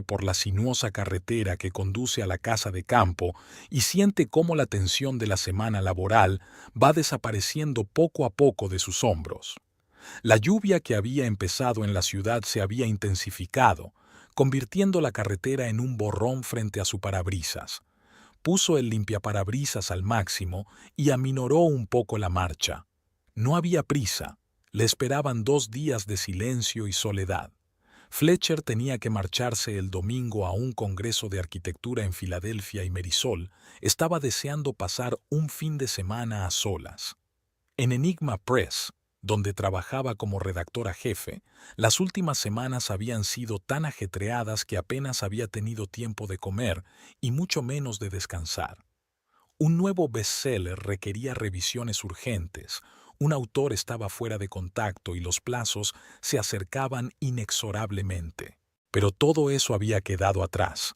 por la sinuosa carretera que conduce a la casa de campo y siente cómo la tensión de la semana laboral va desapareciendo poco a poco de sus hombros. La lluvia que había empezado en la ciudad se había intensificado, convirtiendo la carretera en un borrón frente a su parabrisas. Puso el limpiaparabrisas al máximo y aminoró un poco la marcha. No había prisa, le esperaban 2 días de silencio y soledad. Fletcher tenía que marcharse el domingo a un congreso de arquitectura en Filadelfia y Marisol estaba deseando pasar un fin de semana a solas. En Enigma Press, donde trabajaba como redactora jefe, las últimas semanas habían sido tan ajetreadas que apenas había tenido tiempo de comer y mucho menos de descansar. Un nuevo bestseller requería revisiones urgentes, un autor estaba fuera de contacto y los plazos se acercaban inexorablemente. Pero todo eso había quedado atrás.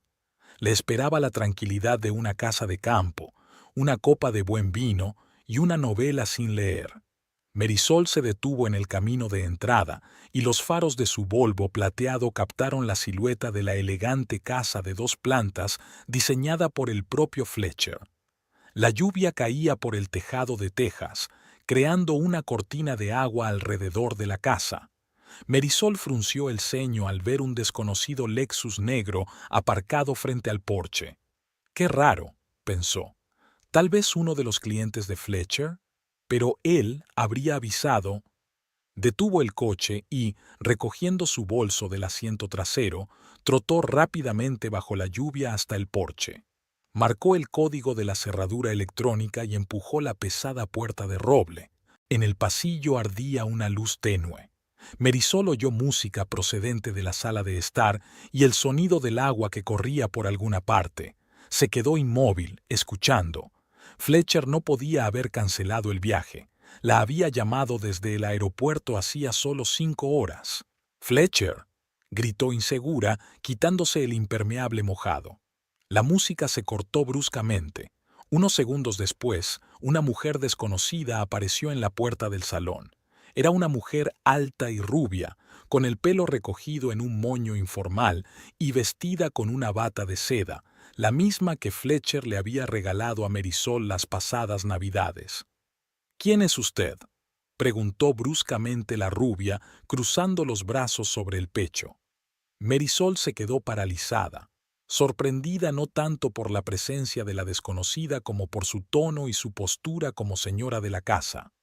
Le esperaba la tranquilidad de una casa de campo, una copa de buen vino y una novela sin leer. Marisol se detuvo en el camino de entrada y los faros de su Volvo plateado captaron la silueta de la elegante casa de 2 plantas diseñada por el propio Fletcher. La lluvia caía por el tejado de tejas, creando una cortina de agua alrededor de la casa. Marisol frunció el ceño al ver un desconocido Lexus negro aparcado frente al porche. «Qué raro», pensó. «Tal vez uno de los clientes de Fletcher». Pero él habría avisado. Detuvo el coche y, recogiendo su bolso del asiento trasero, trotó rápidamente bajo la lluvia hasta el porche. Marcó el código de la cerradura electrónica y empujó la pesada puerta de roble. En el pasillo ardía una luz tenue. Marisol oyó música procedente de la sala de estar y el sonido del agua que corría por alguna parte. Se quedó inmóvil, escuchando. Fletcher no podía haber cancelado el viaje. La había llamado desde el aeropuerto hacía solo 5 horas. «Fletcher», gritó insegura, quitándose el impermeable mojado. La música se cortó bruscamente. Unos segundos después, una mujer desconocida apareció en la puerta del salón. Era una mujer alta y rubia, con el pelo recogido en un moño informal y vestida con una bata de seda, la misma que Fletcher le había regalado a Marisol las pasadas Navidades. «¿Quién es usted?», preguntó bruscamente la rubia, cruzando los brazos sobre el pecho. Marisol se quedó paralizada, sorprendida no tanto por la presencia de la desconocida como por su tono y su postura como señora de la casa.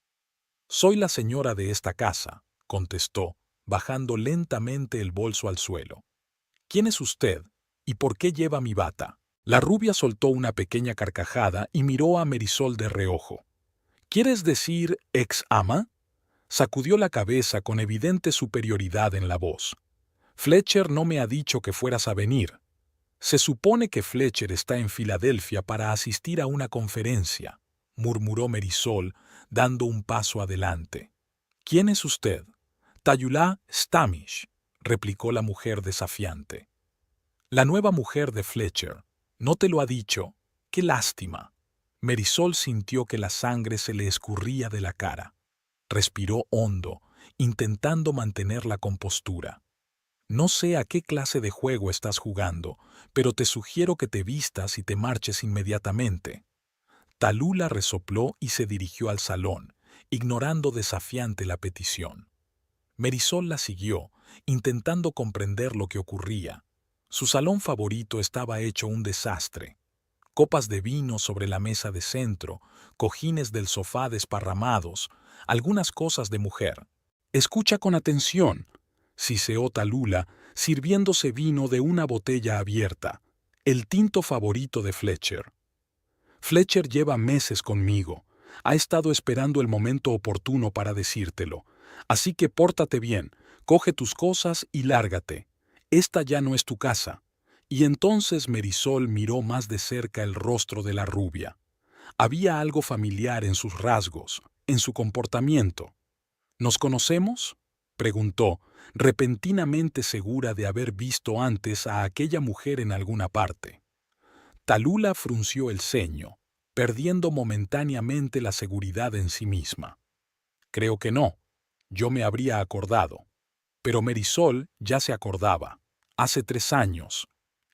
«Soy la señora de esta casa», contestó, bajando lentamente el bolso al suelo. «¿Quién es usted? ¿Y por qué lleva mi bata?». La rubia soltó una pequeña carcajada y miró a Marisol de reojo. «¿Quieres decir ex ama?». Sacudió la cabeza con evidente superioridad en la voz. «Fletcher no me ha dicho que fueras a venir. Se supone que Fletcher está en Filadelfia para asistir a una conferencia», murmuró Marisol, dando un paso adelante. «¿Quién es usted?». «Tayulá Stamish», replicó la mujer desafiante. «La nueva mujer de Fletcher. ¿No te lo ha dicho? ¡Qué lástima!». Marisol sintió que la sangre se le escurría de la cara. Respiró hondo, intentando mantener la compostura. «No sé a qué clase de juego estás jugando, pero te sugiero que te vistas y te marches inmediatamente». Talula resopló y se dirigió al salón, ignorando desafiante la petición. Marisol la siguió, intentando comprender lo que ocurría. Su salón favorito estaba hecho un desastre. Copas de vino sobre la mesa de centro, cojines del sofá desparramados, algunas cosas de mujer. «Escucha con atención», siseó Talula, sirviéndose vino de una botella abierta, el tinto favorito de Fletcher. «Fletcher lleva meses conmigo. Ha estado esperando el momento oportuno para decírtelo. Así que pórtate bien, coge tus cosas y lárgate. Esta ya no es tu casa». Y entonces Marisol miró más de cerca el rostro de la rubia. Había algo familiar en sus rasgos, en su comportamiento. «¿Nos conocemos?», preguntó, repentinamente segura de haber visto antes a aquella mujer en alguna parte. Talula frunció el ceño, perdiendo momentáneamente la seguridad en sí misma. «Creo que no. Yo me habría acordado». Pero Marisol ya se acordaba. Hace 3 años.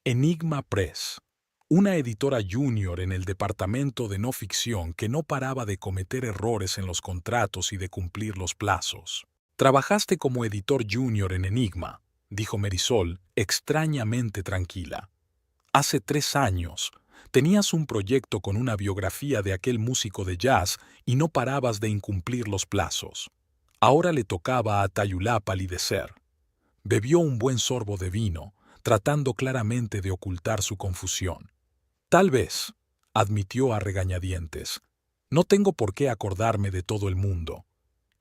Enigma Press. Una editora junior en el departamento de no ficción que no paraba de cometer errores en los contratos y de cumplir los plazos. Trabajaste como editor junior en Enigma, dijo Marisol, extrañamente tranquila. Hace 3 años. Tenías un proyecto con una biografía de aquel músico de jazz y no parabas de incumplir los plazos. Ahora le tocaba a Tayulá palidecer. Bebió un buen sorbo de vino, tratando claramente de ocultar su confusión. Tal vez, admitió a regañadientes. No tengo por qué acordarme de todo el mundo.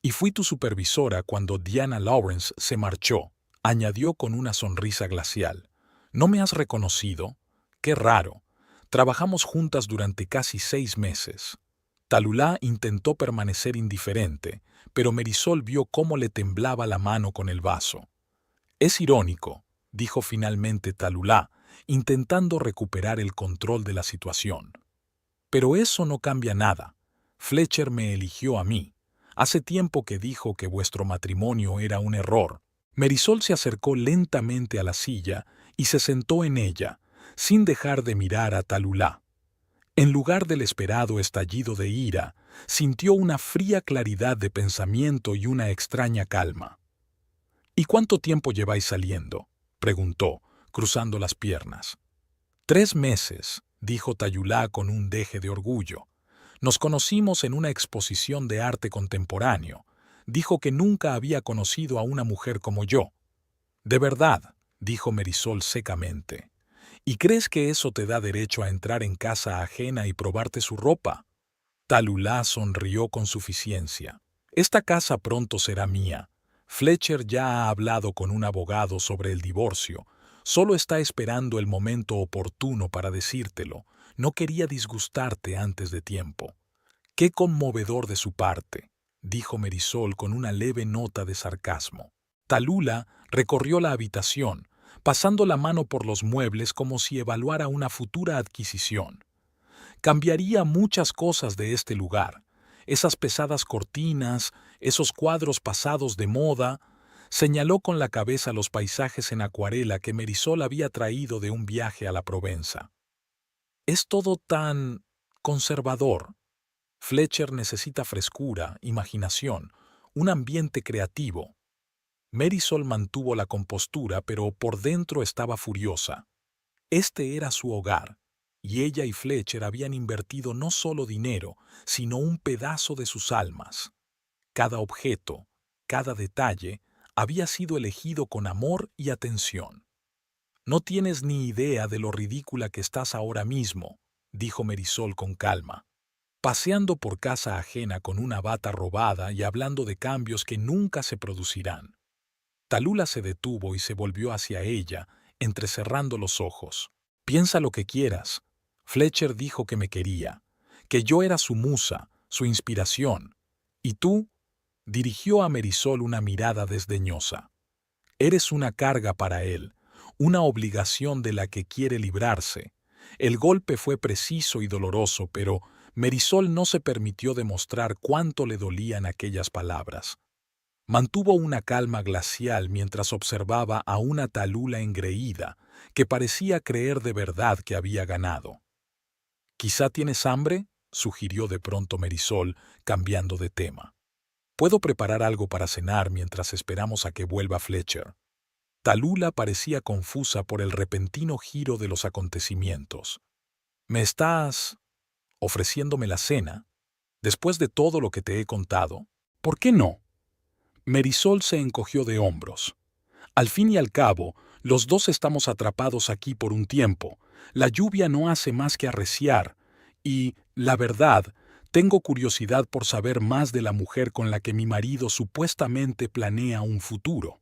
Y fui tu supervisora cuando Diana Lawrence se marchó, añadió con una sonrisa glacial. ¿No me has reconocido? Qué raro. Trabajamos juntas durante casi 6 meses. Talulá intentó permanecer indiferente, pero Marisol vio cómo le temblaba la mano con el vaso. Es irónico, dijo finalmente Talulá, intentando recuperar el control de la situación. Pero eso no cambia nada. Fletcher me eligió a mí. Hace tiempo que dijo que vuestro matrimonio era un error. Marisol se acercó lentamente a la silla y se sentó en ella, sin dejar de mirar a Talulá. En lugar del esperado estallido de ira, sintió una fría claridad de pensamiento y una extraña calma. ¿Y cuánto tiempo lleváis saliendo?, preguntó, cruzando las piernas. 3 meses, dijo Tayulá con un deje de orgullo. Nos conocimos en una exposición de arte contemporáneo. Dijo que nunca había conocido a una mujer como yo. De verdad, dijo Marisol secamente. ¿Y crees que eso te da derecho a entrar en casa ajena y probarte su ropa? Talulá sonrió con suficiencia. Esta casa pronto será mía. Fletcher ya ha hablado con un abogado sobre el divorcio. Solo está esperando el momento oportuno para decírtelo. No quería disgustarte antes de tiempo. Qué conmovedor de su parte, dijo Marisol con una leve nota de sarcasmo. Talulá recorrió la habitación, pasando la mano por los muebles como si evaluara una futura adquisición. Cambiaría muchas cosas de este lugar. Esas pesadas cortinas, esos cuadros pasados de moda. Señaló con la cabeza los paisajes en acuarela que Marisol había traído de un viaje a la Provenza. Es todo tan conservador. Fletcher necesita frescura, imaginación, un ambiente creativo. Marisol mantuvo la compostura, pero por dentro estaba furiosa. Este era su hogar, y ella y Fletcher habían invertido no solo dinero, sino un pedazo de sus almas. Cada objeto, cada detalle, había sido elegido con amor y atención. No tienes ni idea de lo ridícula que estás ahora mismo, dijo Marisol con calma, paseando por casa ajena con una bata robada y hablando de cambios que nunca se producirán. Talulá se detuvo y se volvió hacia ella, entrecerrando los ojos. Piensa lo que quieras. Fletcher dijo que me quería, que yo era su musa, su inspiración. ¿Y tú? Dirigió a Marisol una mirada desdeñosa. Eres una carga para él, una obligación de la que quiere librarse. El golpe fue preciso y doloroso, pero Marisol no se permitió demostrar cuánto le dolían aquellas palabras. Mantuvo una calma glacial mientras observaba a una Talulá engreída que parecía creer de verdad que había ganado. «¿Quizá tienes hambre?», sugirió de pronto Marisol, cambiando de tema. «Puedo preparar algo para cenar mientras esperamos a que vuelva Fletcher». Talulá parecía confusa por el repentino giro de los acontecimientos. «¿Me estás ofreciéndome la cena? Después de todo lo que te he contado, ¿por qué no?». Marisol se encogió de hombros. «Al fin y al cabo, los dos estamos atrapados aquí por un tiempo. La lluvia no hace más que arreciar. Y, la verdad, tengo curiosidad por saber más de la mujer con la que mi marido supuestamente planea un futuro».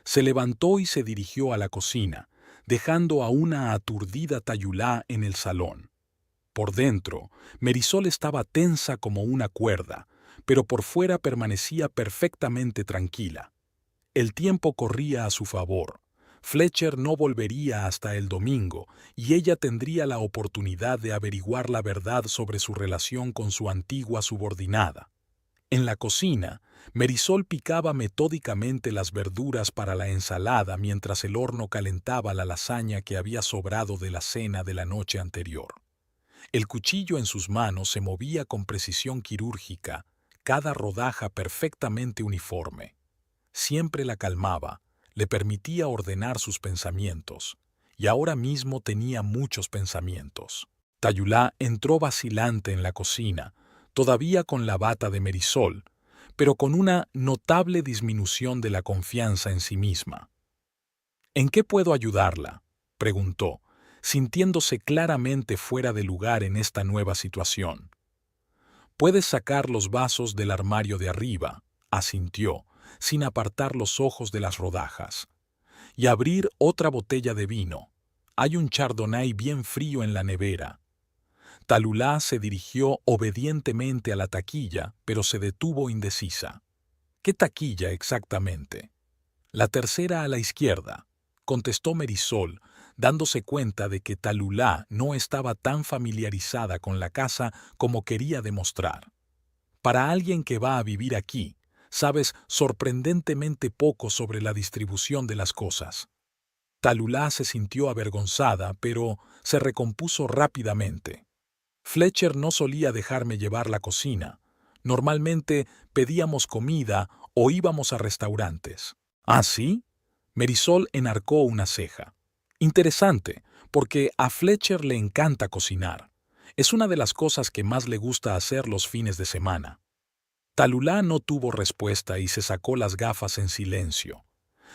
Se levantó y se dirigió a la cocina, dejando a una aturdida Tayulá en el salón. Por dentro, Marisol estaba tensa como una cuerda, pero por fuera permanecía perfectamente tranquila. El tiempo corría a su favor. Fletcher no volvería hasta el domingo y ella tendría la oportunidad de averiguar la verdad sobre su relación con su antigua subordinada. En la cocina, Marisol picaba metódicamente las verduras para la ensalada mientras el horno calentaba la lasaña que había sobrado de la cena de la noche anterior. El cuchillo en sus manos se movía con precisión quirúrgica, cada rodaja perfectamente uniforme. Siempre la calmaba, le permitía ordenar sus pensamientos, y ahora mismo tenía muchos pensamientos. Tayulá entró vacilante en la cocina, todavía con la bata de Marisol, pero con una notable disminución de la confianza en sí misma. ¿En qué puedo ayudarla?, preguntó, sintiéndose claramente fuera de lugar en esta nueva situación. Puedes sacar los vasos del armario de arriba, asintió, sin apartar los ojos de las rodajas, y abrir otra botella de vino. Hay un chardonnay bien frío en la nevera. Talulá se dirigió obedientemente a la taquilla, pero se detuvo indecisa. ¿Qué taquilla exactamente? La tercera a la izquierda, contestó Marisol, dándose cuenta de que Talulá no estaba tan familiarizada con la casa como quería demostrar. Para alguien que va a vivir aquí, sabes sorprendentemente poco sobre la distribución de las cosas. Talulá se sintió avergonzada, pero se recompuso rápidamente. Fletcher no solía dejarme llevar la cocina. Normalmente pedíamos comida o íbamos a restaurantes. ¿Ah, sí? Marisol enarcó una ceja. Interesante, porque a Fletcher le encanta cocinar. Es una de las cosas que más le gusta hacer los fines de semana. Talulá no tuvo respuesta y se sacó las gafas en silencio.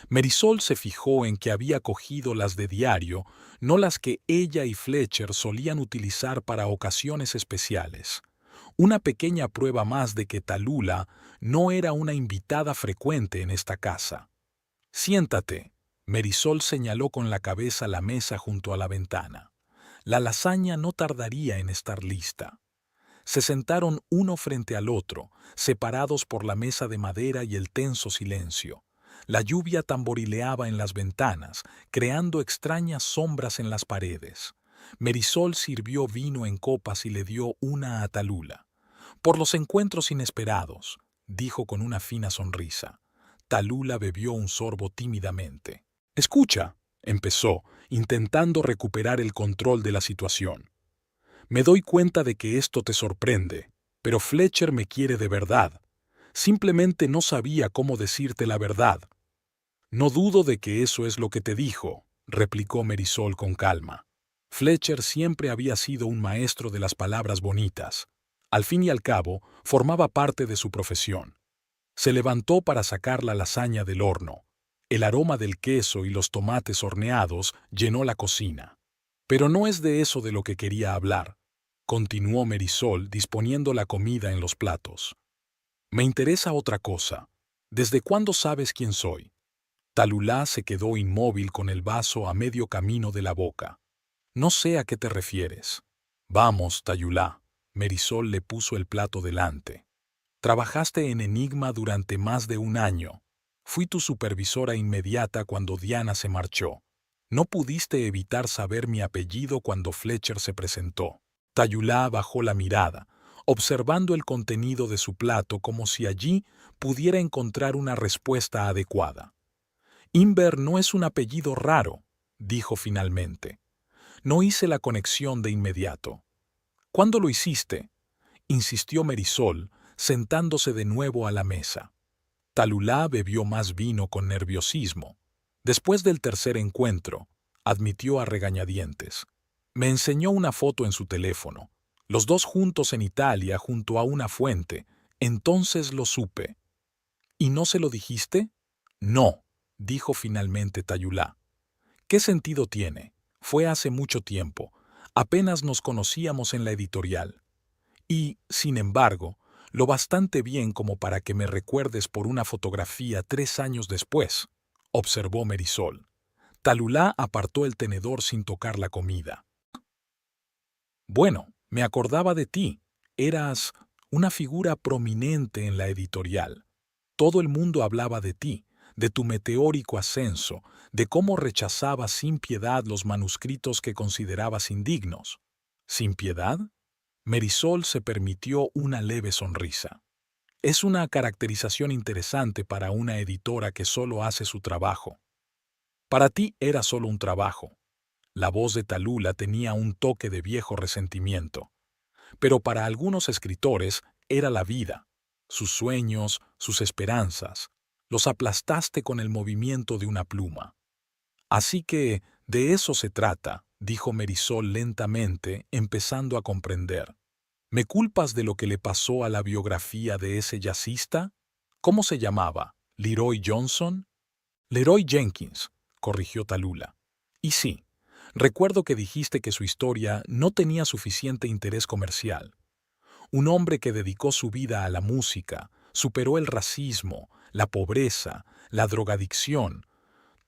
Marisol se fijó en que había cogido las de diario, no las que ella y Fletcher solían utilizar para ocasiones especiales. Una pequeña prueba más de que Talulá no era una invitada frecuente en esta casa. Siéntate. Marisol señaló con la cabeza la mesa junto a la ventana. La lasaña no tardaría en estar lista. Se sentaron uno frente al otro, separados por la mesa de madera y el tenso silencio. La lluvia tamborileaba en las ventanas, creando extrañas sombras en las paredes. Marisol sirvió vino en copas y le dio una a Talulá. Por los encuentros inesperados, dijo con una fina sonrisa. Talulá bebió un sorbo tímidamente. Escucha, empezó, intentando recuperar el control de la situación. Me doy cuenta de que esto te sorprende, pero Fletcher me quiere de verdad. Simplemente no sabía cómo decirte la verdad. No dudo de que eso es lo que te dijo, replicó Marisol con calma. Fletcher siempre había sido un maestro de las palabras bonitas. Al fin y al cabo, formaba parte de su profesión. Se levantó para sacar la lasaña del horno. El aroma del queso y los tomates horneados llenó la cocina. Pero no es de eso de lo que quería hablar, continuó Marisol disponiendo la comida en los platos. Me interesa otra cosa. ¿Desde cuándo sabes quién soy? Talulá se quedó inmóvil con el vaso a medio camino de la boca. No sé a qué te refieres. Vamos, Talulá. Marisol le puso el plato delante. Trabajaste en Enigma durante más de un año. Fui tu supervisora inmediata cuando Diana se marchó. No pudiste evitar saber mi apellido cuando Fletcher se presentó. Talulá bajó la mirada, observando el contenido de su plato como si allí pudiera encontrar una respuesta adecuada. Inver no es un apellido raro, dijo finalmente. No hice la conexión de inmediato. ¿Cuándo lo hiciste?, insistió Marisol, sentándose de nuevo a la mesa. Talulá bebió más vino con nerviosismo. Después del tercer encuentro, admitió a regañadientes. Me enseñó una foto en su teléfono. Los dos juntos en Italia junto a una fuente. Entonces lo supe. ¿Y no se lo dijiste? No, dijo finalmente Talulá. ¿Qué sentido tiene? Fue hace mucho tiempo. Apenas nos conocíamos en la editorial. Y, sin embargo, lo bastante bien como para que me recuerdes por una fotografía 3 años después, observó Marisol. Talulá apartó el tenedor sin tocar la comida. Bueno, me acordaba de ti. Eras una figura prominente en la editorial. Todo el mundo hablaba de ti, de tu meteórico ascenso, de cómo rechazabas sin piedad los manuscritos que considerabas indignos. ¿Sin piedad? Marisol se permitió una leve sonrisa. Es una caracterización interesante para una editora que solo hace su trabajo. Para ti era solo un trabajo. La voz de Tallulah tenía un toque de viejo resentimiento. Pero para algunos escritores era la vida, sus sueños, sus esperanzas. Los aplastaste con el movimiento de una pluma. Así que de eso se trata, dijo Marisol lentamente, empezando a comprender. ¿Me culpas de lo que le pasó a la biografía de ese jazzista? ¿Cómo se llamaba? ¿Leroy Johnson? Leroy Jenkins, corrigió Tallulah. Y sí, recuerdo que dijiste que su historia no tenía suficiente interés comercial. Un hombre que dedicó su vida a la música, superó el racismo, la pobreza, la drogadicción.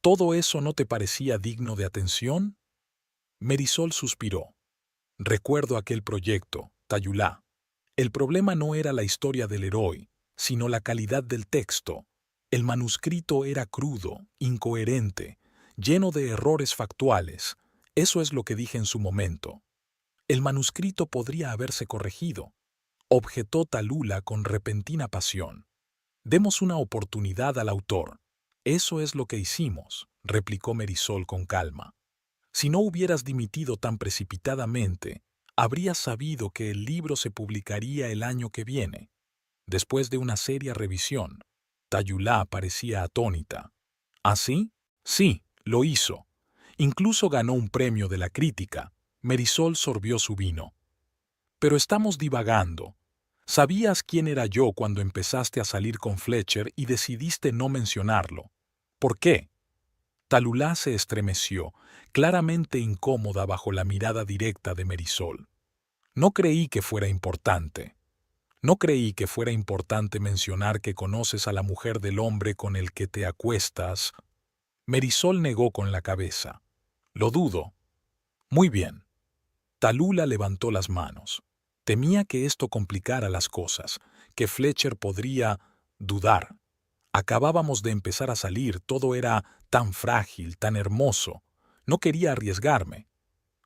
¿Todo eso no te parecía digno de atención? Marisol suspiró. Recuerdo aquel proyecto, Tallulah. El problema no era la historia del héroe, sino la calidad del texto. El manuscrito era crudo, incoherente, lleno de errores factuales. Eso es lo que dije en su momento. El manuscrito podría haberse corregido, objetó Tallulah con repentina pasión. Demos una oportunidad al autor. Eso es lo que hicimos, replicó Marisol con calma. Si no hubieras dimitido tan precipitadamente, habrías sabido que el libro se publicaría el año que viene. Después de una seria revisión, Tallulah parecía atónita. ¿Ah, sí? Sí, lo hizo. Incluso ganó un premio de la crítica. Marisol sorbió su vino. Pero estamos divagando. ¿Sabías quién era yo cuando empezaste a salir con Fletcher y decidiste no mencionarlo? ¿Por qué? Tallulah se estremeció, claramente incómoda bajo la mirada directa de Marisol. No creí que fuera importante. No creí que fuera importante mencionar que conoces a la mujer del hombre con el que te acuestas. Marisol negó con la cabeza. Lo dudo. Muy bien. Tallulah levantó las manos. Temía que esto complicara las cosas, que Fletcher podría dudar. Acabábamos de empezar a salir, todo era tan frágil, tan hermoso. No quería arriesgarme.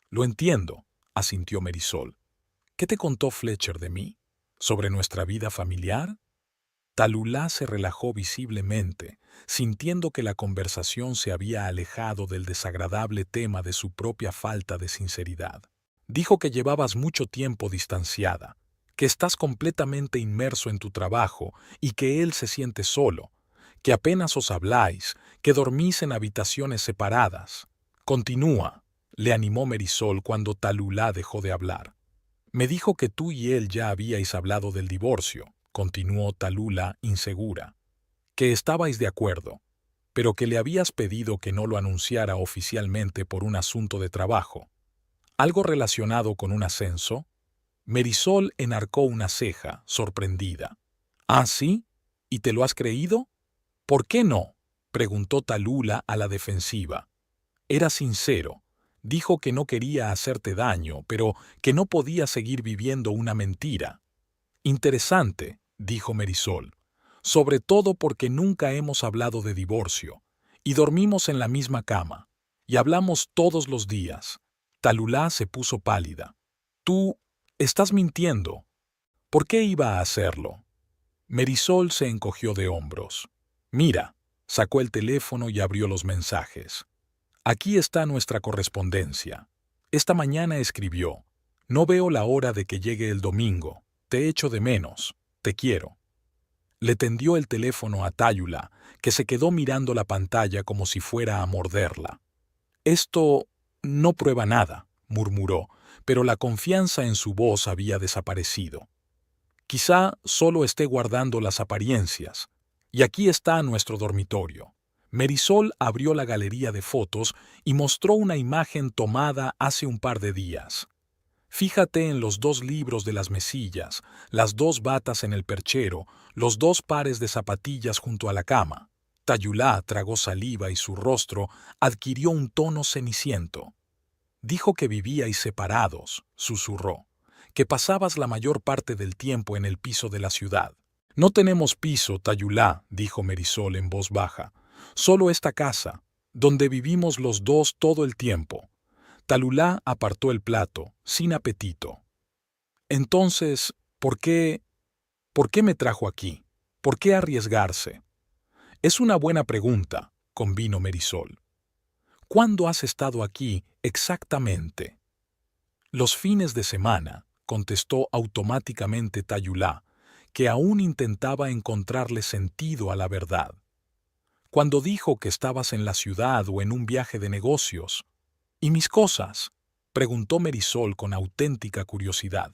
Lo entiendo, asintió Marisol. ¿Qué te contó Fletcher de mí? ¿Sobre nuestra vida familiar? Tallulah se relajó visiblemente, sintiendo que la conversación se había alejado del desagradable tema de su propia falta de sinceridad. Dijo que llevabas mucho tiempo distanciada, que estás completamente inmerso en tu trabajo y que él se siente solo, que apenas os habláis, que dormís en habitaciones separadas. Continúa, le animó Marisol cuando Tallulah dejó de hablar. Me dijo que tú y él ya habíais hablado del divorcio, continuó Tallulah insegura, que estabais de acuerdo, pero que le habías pedido que no lo anunciara oficialmente por un asunto de trabajo. ¿Algo relacionado con un ascenso? Marisol enarcó una ceja, sorprendida. ¿Ah, sí? ¿Y te lo has creído? ¿Por qué no? Preguntó Tallulah a la defensiva. Era sincero. Dijo que no quería hacerte daño, pero que no podía seguir viviendo una mentira. Interesante, dijo Marisol. Sobre todo porque nunca hemos hablado de divorcio. Y dormimos en la misma cama. Y hablamos todos los días. Tallulah se puso pálida. Tú estás mintiendo. ¿Por qué iba a hacerlo? Marisol se encogió de hombros. Mira, sacó el teléfono y abrió los mensajes. Aquí está nuestra correspondencia. Esta mañana escribió: no veo la hora de que llegue el domingo. Te echo de menos. Te quiero. Le tendió el teléfono a Tallulah, que se quedó mirando la pantalla como si fuera a morderla. Esto no prueba nada, murmuró, pero la confianza en su voz había desaparecido. Quizá solo esté guardando las apariencias. Y aquí está nuestro dormitorio. Marisol abrió la galería de fotos y mostró una imagen tomada hace un par de días. Fíjate en los 2 libros de las mesillas, las 2 batas en el perchero, los 2 pares de zapatillas junto a la cama. Tallulah tragó saliva y su rostro adquirió un tono ceniciento. Dijo que vivíais separados, susurró, que pasabas la mayor parte del tiempo en el piso de la ciudad. No tenemos piso, Tallulah, dijo Marisol en voz baja. Solo esta casa, donde vivimos los 2 todo el tiempo. Tallulah apartó el plato, sin apetito. Entonces, ¿por qué? ¿Por qué me trajo aquí? ¿Por qué arriesgarse? Es una buena pregunta, convino Marisol. ¿Cuándo has estado aquí exactamente? Los fines de semana, contestó automáticamente Tayulá, que aún intentaba encontrarle sentido a la verdad. Cuando dijo que estabas en la ciudad o en un viaje de negocios. ¿Y mis cosas? Preguntó Marisol con auténtica curiosidad.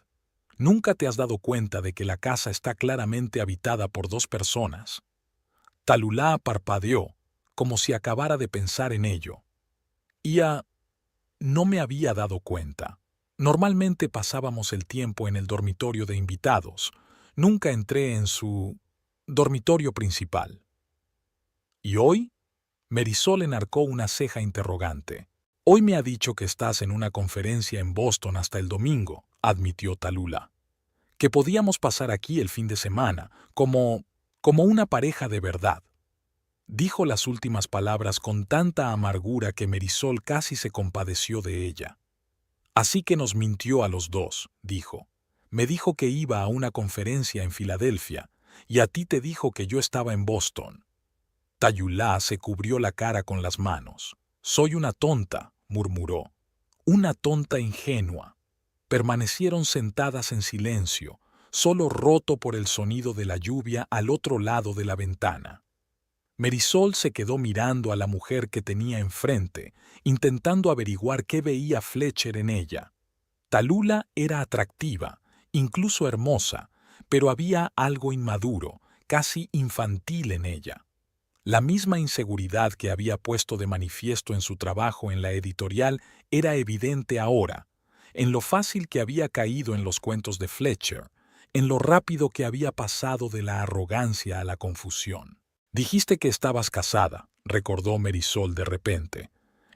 ¿Nunca te has dado cuenta de que la casa está claramente habitada por dos personas? Talulá parpadeó, como si acabara de pensar en ello. No me había dado cuenta. Normalmente pasábamos el tiempo en el dormitorio de invitados. Nunca entré en su dormitorio principal. ¿Y hoy? Marisol enarcó una ceja interrogante. Hoy me ha dicho que estás en una conferencia en Boston hasta el domingo, admitió Tallulah. Que podíamos pasar aquí el fin de semana, como una pareja de verdad. Dijo las últimas palabras con tanta amargura que Marisol casi se compadeció de ella. Así que nos mintió a los dos, dijo. Me dijo que iba a una conferencia en Filadelfia, y a ti te dijo que yo estaba en Boston. Tallulah se cubrió la cara con las manos. Soy una tonta, murmuró. Una tonta ingenua. Permanecieron sentadas en silencio, solo roto por el sonido de la lluvia al otro lado de la ventana. Marisol se quedó mirando a la mujer que tenía enfrente, intentando averiguar qué veía Fletcher en ella. Tallulah era atractiva, incluso hermosa, pero había algo inmaduro, casi infantil en ella. La misma inseguridad que había puesto de manifiesto en su trabajo en la editorial era evidente ahora, en lo fácil que había caído en los cuentos de Fletcher, en lo rápido que había pasado de la arrogancia a la confusión. Dijiste que estabas casada, recordó Marisol de repente.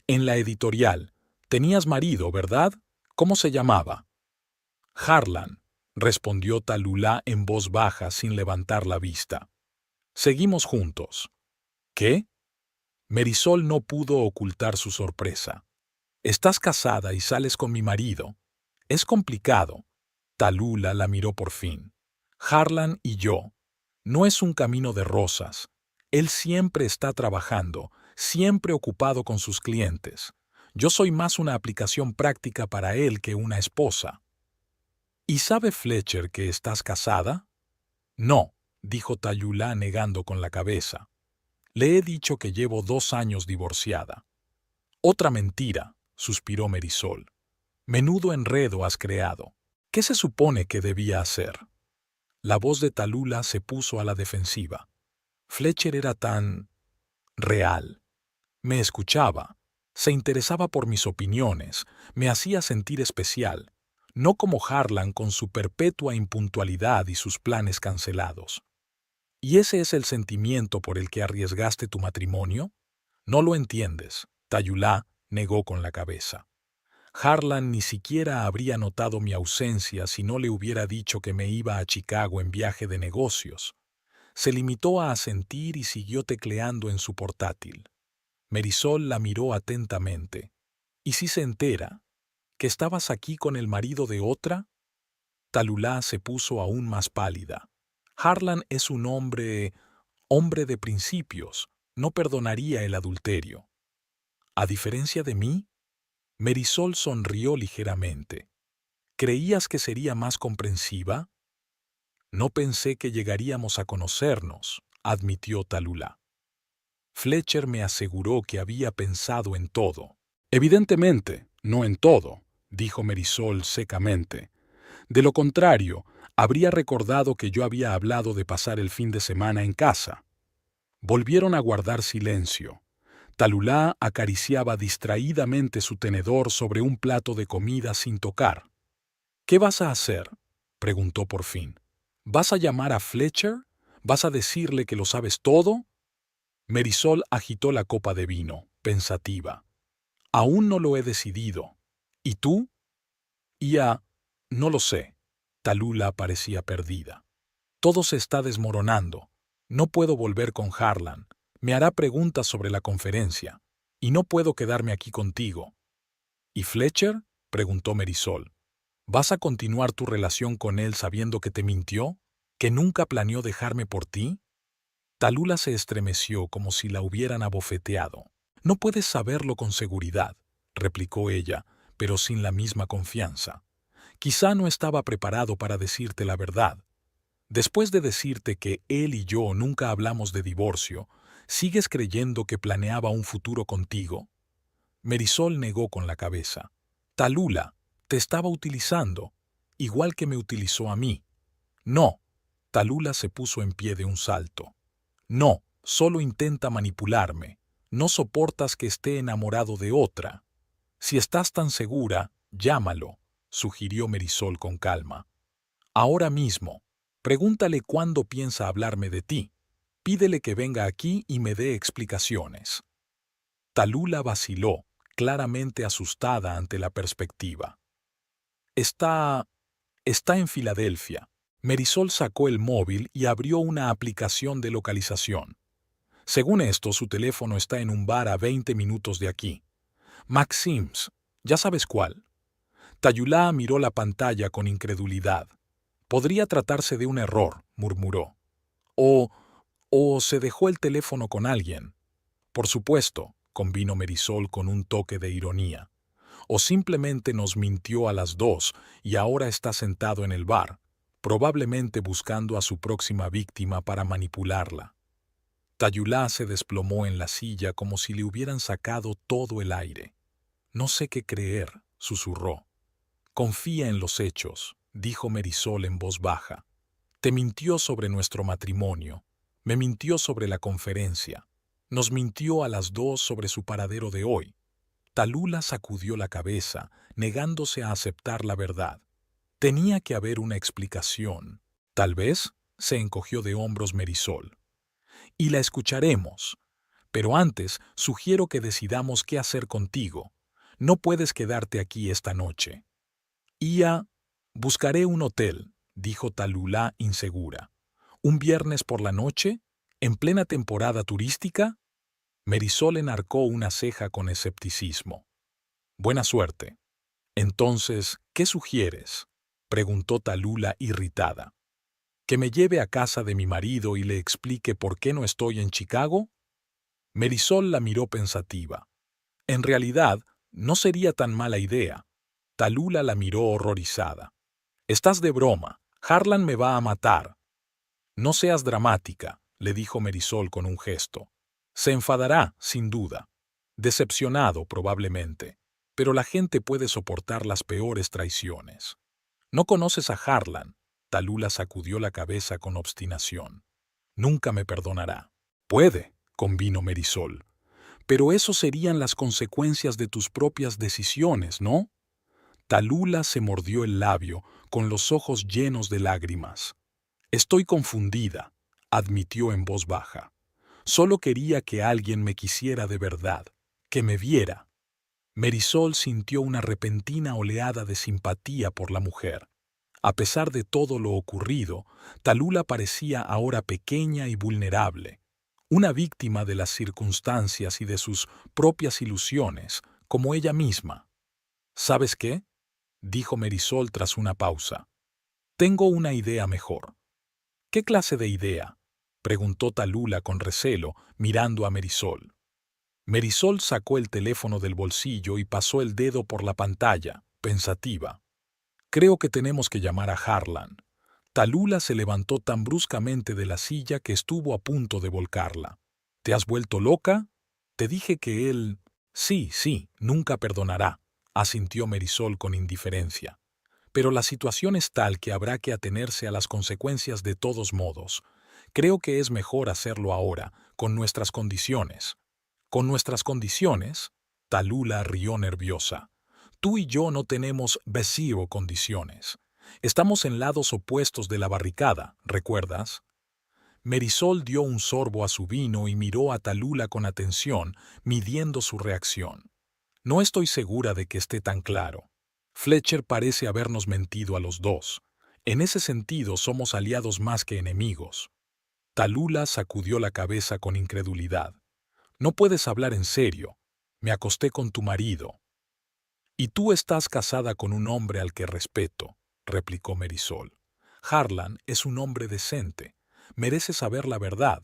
En la editorial. Tenías marido, ¿verdad? ¿Cómo se llamaba? Harlan, respondió Tallulah en voz baja sin levantar la vista. Seguimos juntos. ¿Qué? Marisol no pudo ocultar su sorpresa. Estás casada y sales con mi marido. Es complicado. Tallulah la miró por fin. Harlan y yo. No es un camino de rosas. Él siempre está trabajando, siempre ocupado con sus clientes. Yo soy más una aplicación práctica para él que una esposa. ¿Y sabe Fletcher que estás casada? No, dijo Tallulah negando con la cabeza. Le he dicho que llevo 2 años divorciada. Otra mentira, suspiró Marisol. Menudo enredo has creado. ¿Qué se supone que debía hacer? La voz de Tallulah se puso a la defensiva. Fletcher era tan real. Me escuchaba, se interesaba por mis opiniones, me hacía sentir especial, no como Harlan con su perpetua impuntualidad y sus planes cancelados. ¿Y ese es el sentimiento por el que arriesgaste tu matrimonio? No lo entiendes, Tallulah negó con la cabeza. Harlan ni siquiera habría notado mi ausencia si no le hubiera dicho que me iba a Chicago en viaje de negocios. Se limitó a asentir y siguió tecleando en su portátil. Marisol la miró atentamente. ¿Y si se entera? ¿Que estabas aquí con el marido de otra? Tallulah se puso aún más pálida. Harlan es un hombre de principios. No perdonaría el adulterio. ¿A diferencia de mí? Marisol sonrió ligeramente. ¿Creías que sería más comprensiva? No pensé que llegaríamos a conocernos, admitió Tallulah. Fletcher me aseguró que había pensado en todo. Evidentemente, no en todo, dijo Marisol secamente. De lo contrario, habría recordado que yo había hablado de pasar el fin de semana en casa. Volvieron a guardar silencio. Tallulah acariciaba distraídamente su tenedor sobre un plato de comida sin tocar. ¿Qué vas a hacer?, preguntó por fin. ¿Vas a llamar a Fletcher? ¿Vas a decirle que lo sabes todo? Marisol agitó la copa de vino, pensativa. Aún no lo he decidido. ¿Y tú? No lo sé. Tallulah parecía perdida. Todo se está desmoronando. No puedo volver con Harlan. Me hará preguntas sobre la conferencia. Y no puedo quedarme aquí contigo. ¿Y Fletcher?, preguntó Marisol. ¿Vas a continuar tu relación con él sabiendo que te mintió? ¿Que nunca planeó dejarme por ti? Talula se estremeció como si la hubieran abofeteado. No puedes saberlo con seguridad, replicó ella, pero sin la misma confianza. Quizá no estaba preparado para decirte la verdad. Después de decirte que él y yo nunca hablamos de divorcio, ¿sigues creyendo que planeaba un futuro contigo? Marisol negó con la cabeza. Talula, te estaba utilizando, igual que me utilizó a mí. No. Talula se puso en pie de un salto. No, solo intenta manipularme. No soportas que esté enamorado de otra. Si estás tan segura, llámalo, sugirió Marisol con calma. Ahora mismo. Pregúntale cuándo piensa hablarme de ti. Pídele que venga aquí y me dé explicaciones. Talula vaciló, claramente asustada ante la perspectiva. Está en Filadelfia. Marisol sacó el móvil y abrió una aplicación de localización. Según esto, su teléfono está en un bar a 20 minutos de aquí. Maxim's, ¿ya sabes cuál? Talula miró la pantalla con incredulidad. Podría tratarse de un error, murmuró. O se dejó el teléfono con alguien. Por supuesto, convino Marisol con un toque de ironía. O simplemente nos mintió a las dos y ahora está sentado en el bar, probablemente buscando a su próxima víctima para manipularla. Talula se desplomó en la silla como si le hubieran sacado todo el aire. No sé qué creer, susurró. Confía en los hechos, dijo Marisol en voz baja. Te mintió sobre nuestro matrimonio, me mintió sobre la conferencia, nos mintió a las dos sobre su paradero de hoy. Talula sacudió la cabeza, negándose a aceptar la verdad. Tenía que haber una explicación. Tal vez, se encogió de hombros Marisol. Y la escucharemos. Pero antes, sugiero que decidamos qué hacer contigo. No puedes quedarte aquí esta noche. Buscaré un hotel, dijo Talula insegura. ¿Un viernes por la noche? ¿En plena temporada turística? Marisol enarcó una ceja con escepticismo. Buena suerte. Entonces, ¿qué sugieres? Preguntó Talula irritada. ¿Que me lleve a casa de mi marido y le explique por qué no estoy en Chicago? Marisol la miró pensativa. En realidad, no sería tan mala idea. Talula la miró horrorizada. Estás de broma. Harlan me va a matar. No seas dramática, le dijo Marisol con un gesto. Se enfadará, sin duda. Decepcionado, probablemente. Pero la gente puede soportar las peores traiciones. No conoces a Harlan. Talula sacudió la cabeza con obstinación. Nunca me perdonará. Puede, convino Marisol. Pero eso serían las consecuencias de tus propias decisiones, ¿no? Talula se mordió el labio, con los ojos llenos de lágrimas. Estoy confundida, admitió en voz baja. Solo quería que alguien me quisiera de verdad, que me viera. Marisol sintió una repentina oleada de simpatía por la mujer. A pesar de todo lo ocurrido, Talula parecía ahora pequeña y vulnerable, una víctima de las circunstancias y de sus propias ilusiones, como ella misma. ¿Sabes qué? Dijo Marisol tras una pausa. Tengo una idea mejor. ¿Qué clase de idea? Preguntó Talula con recelo, mirando a Marisol. Marisol sacó el teléfono del bolsillo y pasó el dedo por la pantalla, pensativa. Creo que tenemos que llamar a Harlan. Talula se levantó tan bruscamente de la silla que estuvo a punto de volcarla. ¿Te has vuelto loca? Te dije que él... Sí, nunca perdonará, asintió Marisol con indiferencia. Pero la situación es tal que habrá que atenerse a las consecuencias de todos modos. Creo que es mejor hacerlo ahora, con nuestras condiciones. ¿Con nuestras condiciones? Talula rió nerviosa. Tú y yo no tenemos cero condiciones. Estamos en lados opuestos de la barricada, ¿recuerdas? Marisol dio un sorbo a su vino y miró a Talula con atención, midiendo su reacción. No estoy segura de que esté tan claro. Fletcher parece habernos mentido a los dos. En ese sentido somos aliados más que enemigos. Talula sacudió la cabeza con incredulidad. No puedes hablar en serio. Me acosté con tu marido. Y tú estás casada con un hombre al que respeto, replicó Marisol. Harlan es un hombre decente. Merece saber la verdad.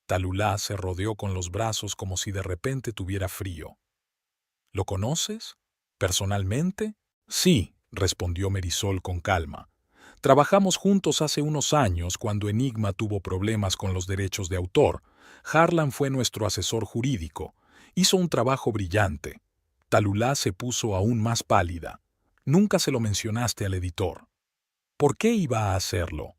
Talulá se rodeó con los brazos como si de repente tuviera frío. ¿Lo conoces? ¿Personalmente? Sí, respondió Marisol con calma. Trabajamos juntos hace unos años cuando Enigma tuvo problemas con los derechos de autor. Harlan fue nuestro asesor jurídico. Hizo un trabajo brillante. Talulá se puso aún más pálida. Nunca se lo mencionaste al editor. ¿Por qué iba a hacerlo?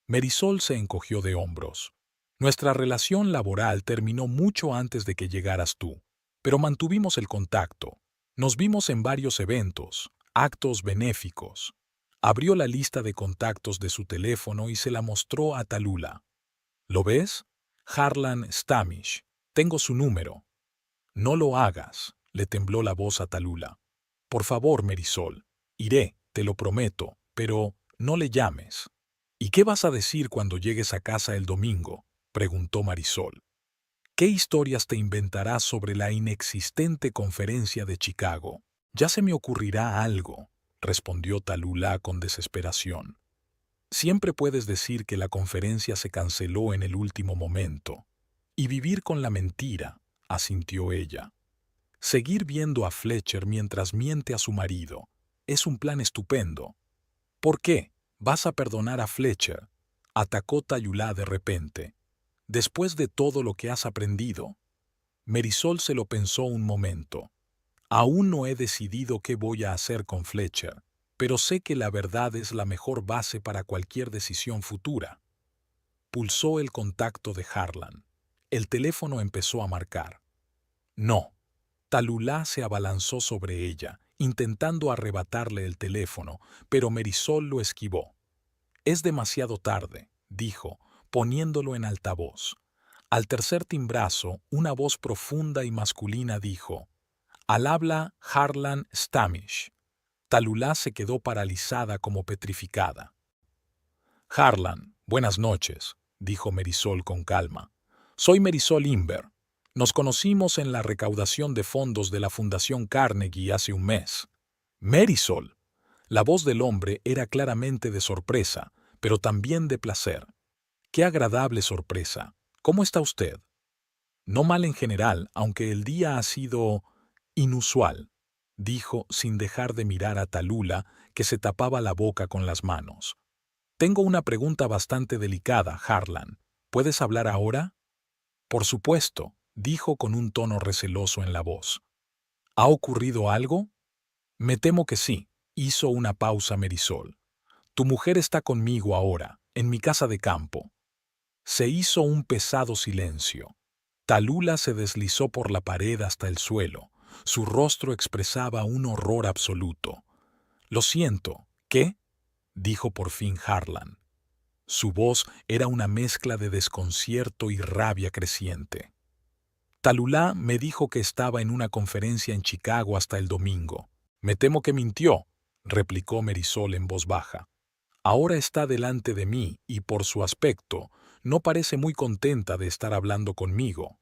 Marisol se encogió de hombros. Nuestra relación laboral terminó mucho antes de que llegaras tú, pero mantuvimos el contacto. Nos vimos en varios eventos, actos benéficos. Abrió la lista de contactos de su teléfono y se la mostró a Talula. ¿Lo ves? Harlan Stamish. Tengo su número. No lo hagas, le tembló la voz a Talula. Por favor, Marisol. Iré, te lo prometo, pero no le llames. ¿Y qué vas a decir cuando llegues a casa el domingo?, preguntó Marisol. ¿Qué historias te inventarás sobre la inexistente conferencia de Chicago? Ya se me ocurrirá algo, respondió Talula con desesperación. Siempre puedes decir que la conferencia se canceló en el último momento. Y vivir con la mentira, asintió ella. Seguir viendo a Fletcher mientras miente a su marido es un plan estupendo. ¿Por qué? ¿Vas a perdonar a Fletcher?, atacó Talula de repente. Después de todo lo que has aprendido. Marisol se lo pensó un momento. Aún no he decidido qué voy a hacer con Fletcher, pero sé que la verdad es la mejor base para cualquier decisión futura. Pulsó el contacto de Harlan. El teléfono empezó a marcar. No. Talula se abalanzó sobre ella, intentando arrebatarle el teléfono, pero Marisol lo esquivó. Es demasiado tarde, dijo, poniéndolo en altavoz. Al tercer timbrazo, una voz profunda y masculina dijo: «Al habla Harlan Stamish». Talula se quedó paralizada como petrificada. «Harlan, buenas noches», dijo Marisol con calma. «Soy Marisol Imber. Nos conocimos en la recaudación de fondos de la Fundación Carnegie hace un mes». «Marisol». La voz del hombre era claramente de sorpresa, pero también de placer. «Qué agradable sorpresa. ¿Cómo está usted?» «No mal en general, aunque el día ha sido inusual», dijo sin dejar de mirar a Talula, que se tapaba la boca con las manos. «Tengo una pregunta bastante delicada, Harlan. ¿Puedes hablar ahora?» «Por supuesto», dijo con un tono receloso en la voz. «¿Ha ocurrido algo?» «Me temo que sí», hizo una pausa Marisol. «Tu mujer está conmigo ahora, en mi casa de campo». Se hizo un pesado silencio. Talula se deslizó por la pared hasta el suelo. Su rostro expresaba un horror absoluto. «Lo siento, ¿qué?», dijo por fin Harlan. Su voz era una mezcla de desconcierto y rabia creciente. «Talula me dijo que estaba en una conferencia en Chicago hasta el domingo». «Me temo que mintió», replicó Marisol en voz baja. «Ahora está delante de mí y, por su aspecto, no parece muy contenta de estar hablando conmigo».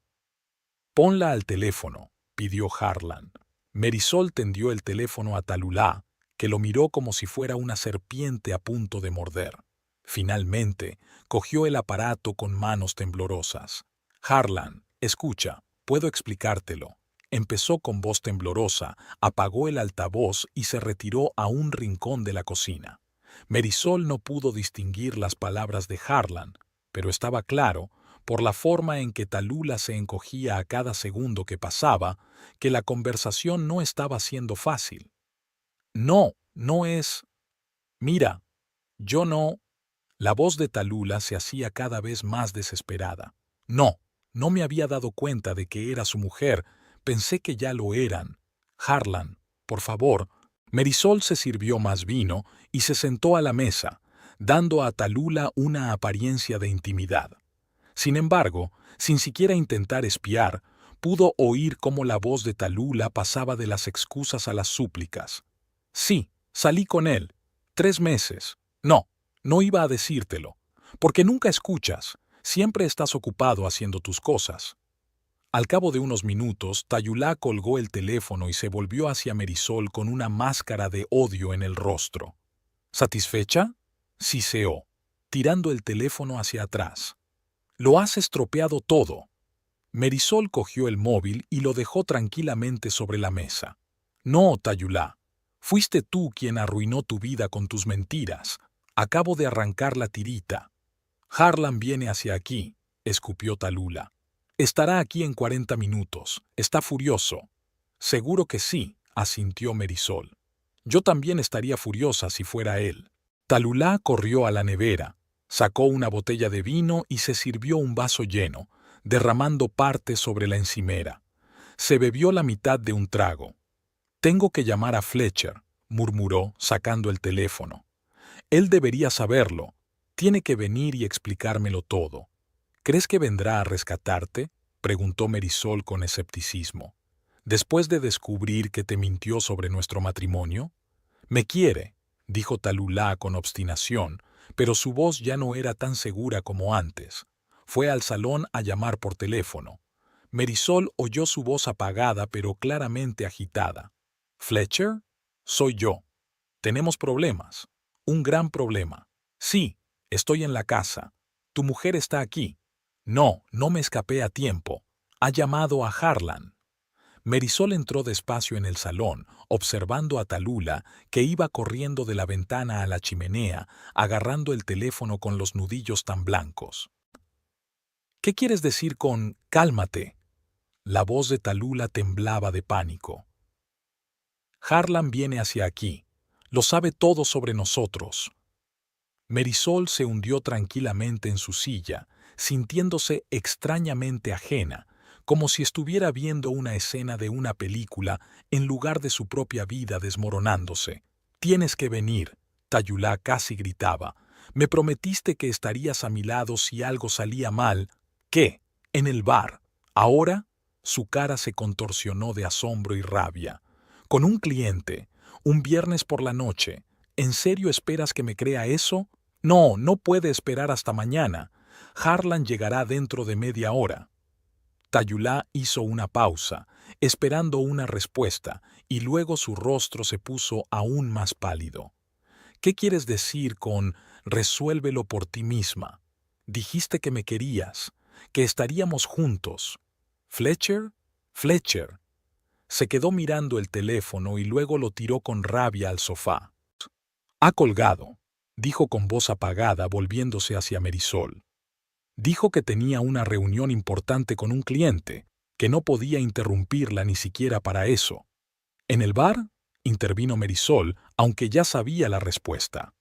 «Ponla al teléfono», pidió Harlan. Marisol tendió el teléfono a Talula, que lo miró como si fuera una serpiente a punto de morder. Finalmente, cogió el aparato con manos temblorosas. «Harlan, escucha, puedo explicártelo». Empezó con voz temblorosa, apagó el altavoz y se retiró a un rincón de la cocina. Marisol no pudo distinguir las palabras de Harlan, pero estaba claro, por la forma en que Talula se encogía a cada segundo que pasaba, que la conversación no estaba siendo fácil. «No, no es... Mira, yo no...». La voz de Talula se hacía cada vez más desesperada. «No, no me había dado cuenta de que era su mujer. Pensé que ya lo eran. Harlan, por favor». Marisol se sirvió más vino y se sentó a la mesa, dando a Talula una apariencia de intimidad. Sin embargo, sin siquiera intentar espiar, pudo oír cómo la voz de Talula pasaba de las excusas a las súplicas. «Sí, salí con él. 3 meses. No, no iba a decírtelo. Porque nunca escuchas. Siempre estás ocupado haciendo tus cosas». Al cabo de unos minutos, Talula colgó el teléfono y se volvió hacia Marisol con una máscara de odio en el rostro. «¿Satisfecha?». siseó, tirando el teléfono hacia atrás. Lo has estropeado todo. Marisol cogió el móvil y lo dejó tranquilamente sobre la mesa. No, Tayulá. Fuiste tú quien arruinó tu vida con tus mentiras. Acabo de arrancar la tirita. Harlan viene hacia aquí, escupió Talula. Estará aquí en 40 minutos. Está furioso. Seguro que sí, asintió Marisol. Yo también estaría furiosa si fuera él. Talulá corrió a la nevera, sacó una botella de vino y se sirvió un vaso lleno, derramando parte sobre la encimera. Se bebió la mitad de un trago. Tengo que llamar a Fletcher, murmuró, sacando el teléfono. Él debería saberlo. Tiene que venir y explicármelo todo. ¿Crees que vendrá a rescatarte?, preguntó Marisol con escepticismo. Después de descubrir que te mintió sobre nuestro matrimonio. Me quiere, dijo Talulá con obstinación, pero su voz ya no era tan segura como antes. Fue al salón a llamar por teléfono. Marisol oyó su voz apagada pero claramente agitada. ¿Fletcher? Soy yo. Tenemos problemas. Un gran problema. Sí, estoy en la casa. Tu mujer está aquí. No, no me escapé a tiempo. Ha llamado a Harlan. Marisol entró despacio en el salón, observando a Talula, que iba corriendo de la ventana a la chimenea, agarrando el teléfono con los nudillos tan blancos. ¿Qué quieres decir con cálmate? La voz de Talula temblaba de pánico. Harlan viene hacia aquí. Lo sabe todo sobre nosotros. Marisol se hundió tranquilamente en su silla, sintiéndose extrañamente ajena, como si estuviera viendo una escena de una película en lugar de su propia vida desmoronándose. Tienes que venir, Tayulá casi gritaba. Me prometiste que estarías a mi lado si algo salía mal. ¿Qué? ¿En el bar? ¿Ahora? Su cara se contorsionó de asombro y rabia. Con un cliente, un viernes por la noche. ¿En serio esperas que me crea eso? No, no puede esperar hasta mañana. Harlan llegará dentro de media hora. Tayulá hizo una pausa, esperando una respuesta, y luego su rostro se puso aún más pálido. ¿Qué quieres decir con resuélvelo por ti misma? Dijiste que me querías, que estaríamos juntos. ¿Fletcher? Fletcher. Se quedó mirando el teléfono y luego lo tiró con rabia al sofá. Ha colgado, dijo con voz apagada volviéndose hacia Marisol. Dijo que tenía una reunión importante con un cliente, que no podía interrumpirla ni siquiera para eso. ¿En el bar? Intervino Marisol, aunque ya sabía la respuesta.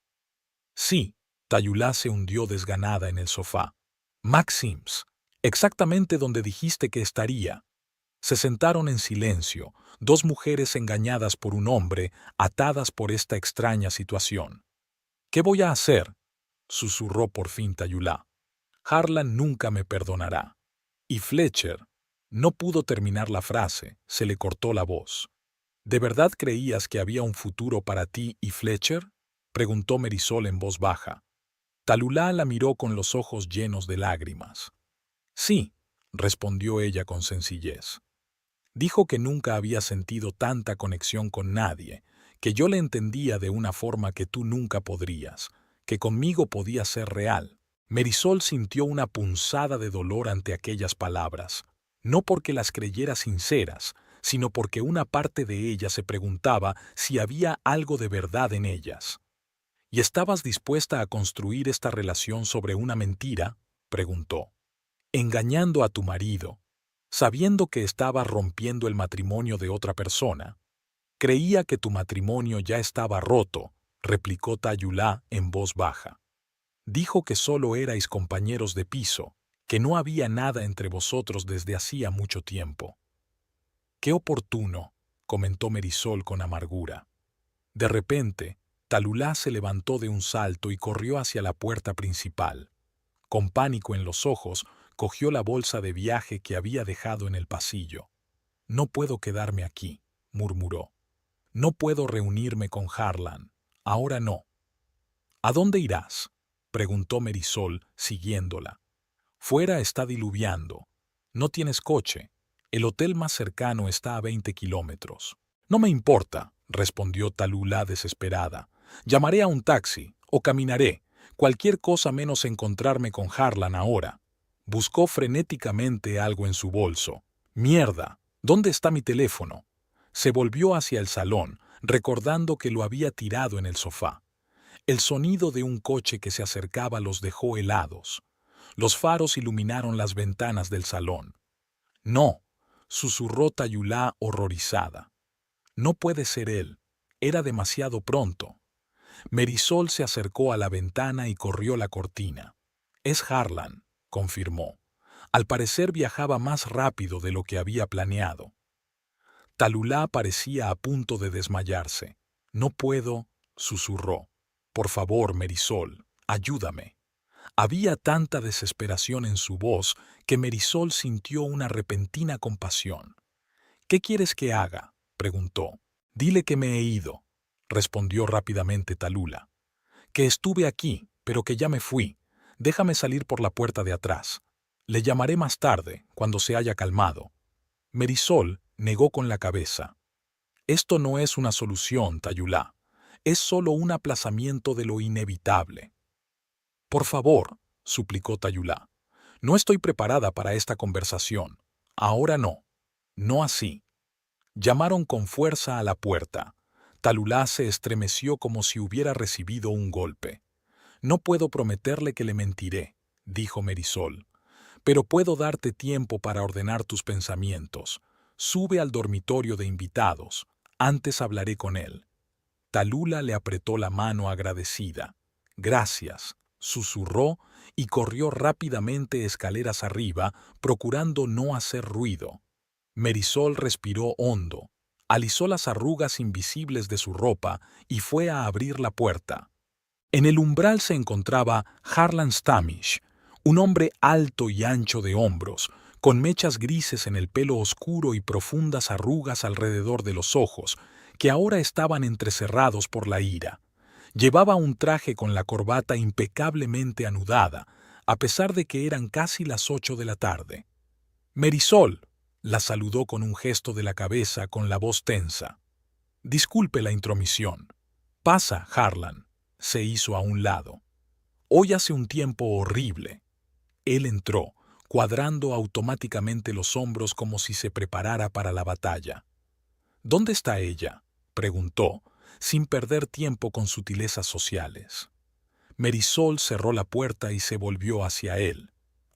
Sí, Tayulá se hundió desganada en el sofá. Maxims, exactamente donde dijiste que estaría. Se sentaron en silencio, dos mujeres engañadas por un hombre, atadas por esta extraña situación. ¿Qué voy a hacer?, susurró por fin Tayulá. Harlan nunca me perdonará. Y Fletcher. No pudo terminar la frase, se le cortó la voz. ¿De verdad creías que había un futuro para ti y Fletcher?, preguntó Marisol en voz baja. Talulá la miró con los ojos llenos de lágrimas. Sí, respondió ella con sencillez. Dijo que nunca había sentido tanta conexión con nadie, que yo le entendía de una forma que tú nunca podrías, que conmigo podía ser real. Marisol sintió una punzada de dolor ante aquellas palabras, no porque las creyera sinceras, sino porque una parte de ella se preguntaba si había algo de verdad en ellas. ¿Y estabas dispuesta a construir esta relación sobre una mentira?, preguntó. Engañando a tu marido, sabiendo que estabas rompiendo el matrimonio de otra persona. Creía que tu matrimonio ya estaba roto, replicó Tayulá en voz baja. Dijo que solo erais compañeros de piso, que no había nada entre vosotros desde hacía mucho tiempo. Qué oportuno, comentó Marisol con amargura. De repente, Talulá se levantó de un salto y corrió hacia la puerta principal. Con pánico en los ojos, cogió la bolsa de viaje que había dejado en el pasillo. No puedo quedarme aquí, murmuró. No puedo reunirme con Harlan. Ahora no. ¿A dónde irás?, preguntó Marisol, siguiéndola. Fuera está diluviando. No tienes coche. El hotel más cercano está a 20 kilómetros. No me importa, respondió Talulá desesperada. Llamaré a un taxi, o caminaré, Cualquier cosa menos encontrarme con Harlan ahora. Buscó frenéticamente algo en su bolso. ¡Mierda! ¿Dónde está mi teléfono? Se volvió hacia el salón, recordando que lo había tirado en el sofá. El sonido de un coche que se acercaba los dejó helados. Los faros iluminaron las ventanas del salón. «No», susurró Tayulá horrorizada. «No puede ser él. Era demasiado pronto». Merisol se acercó a la ventana y corrió la cortina. «Es Harlan», confirmó. Al parecer viajaba más rápido de lo que había planeado. Talulá parecía a punto de desmayarse. «No puedo», susurró. «Por favor, Merisol, ayúdame». Había tanta desesperación en su voz que Merisol sintió una repentina compasión. «¿Qué quieres que haga?», preguntó. «Dile que me he ido», respondió rápidamente Talula. «Que estuve aquí, pero que ya me fui. Déjame salir por la puerta de atrás. Le llamaré más tarde, cuando se haya calmado». Merisol negó con la cabeza. «Esto no es una solución, Tayulá. Es solo un aplazamiento de lo inevitable». «Por favor», suplicó Tayulá. «No estoy preparada para esta conversación. Ahora no. No así». Llamaron con fuerza a la puerta. Talulá se estremeció como si hubiera recibido un golpe. «No puedo prometerle que le mentiré», dijo Merisol. «Pero puedo darte tiempo para ordenar tus pensamientos. Sube al dormitorio de invitados. Antes hablaré con él». Talula le apretó la mano agradecida. «Gracias», susurró y corrió rápidamente escaleras arriba, procurando no hacer ruido. Merisol respiró hondo, alisó las arrugas invisibles de su ropa y fue a abrir la puerta. En el umbral se encontraba Harlan Stamish, un hombre alto y ancho de hombros, con mechas grises en el pelo oscuro y profundas arrugas alrededor de los ojos, que ahora estaban entrecerrados por la ira. Llevaba un traje con la corbata impecablemente anudada, a pesar de que eran casi las 8 de la tarde. «Merisol», la saludó con un gesto de la cabeza con la voz tensa. «Disculpe la intromisión». «Pasa, Harlan», se hizo a un lado. «Hoy hace un tiempo horrible». Él entró, cuadrando automáticamente los hombros como si se preparara para la batalla. «¿Dónde está ella?», preguntó, sin perder tiempo con sutilezas sociales. Merisol cerró la puerta y se volvió hacia él.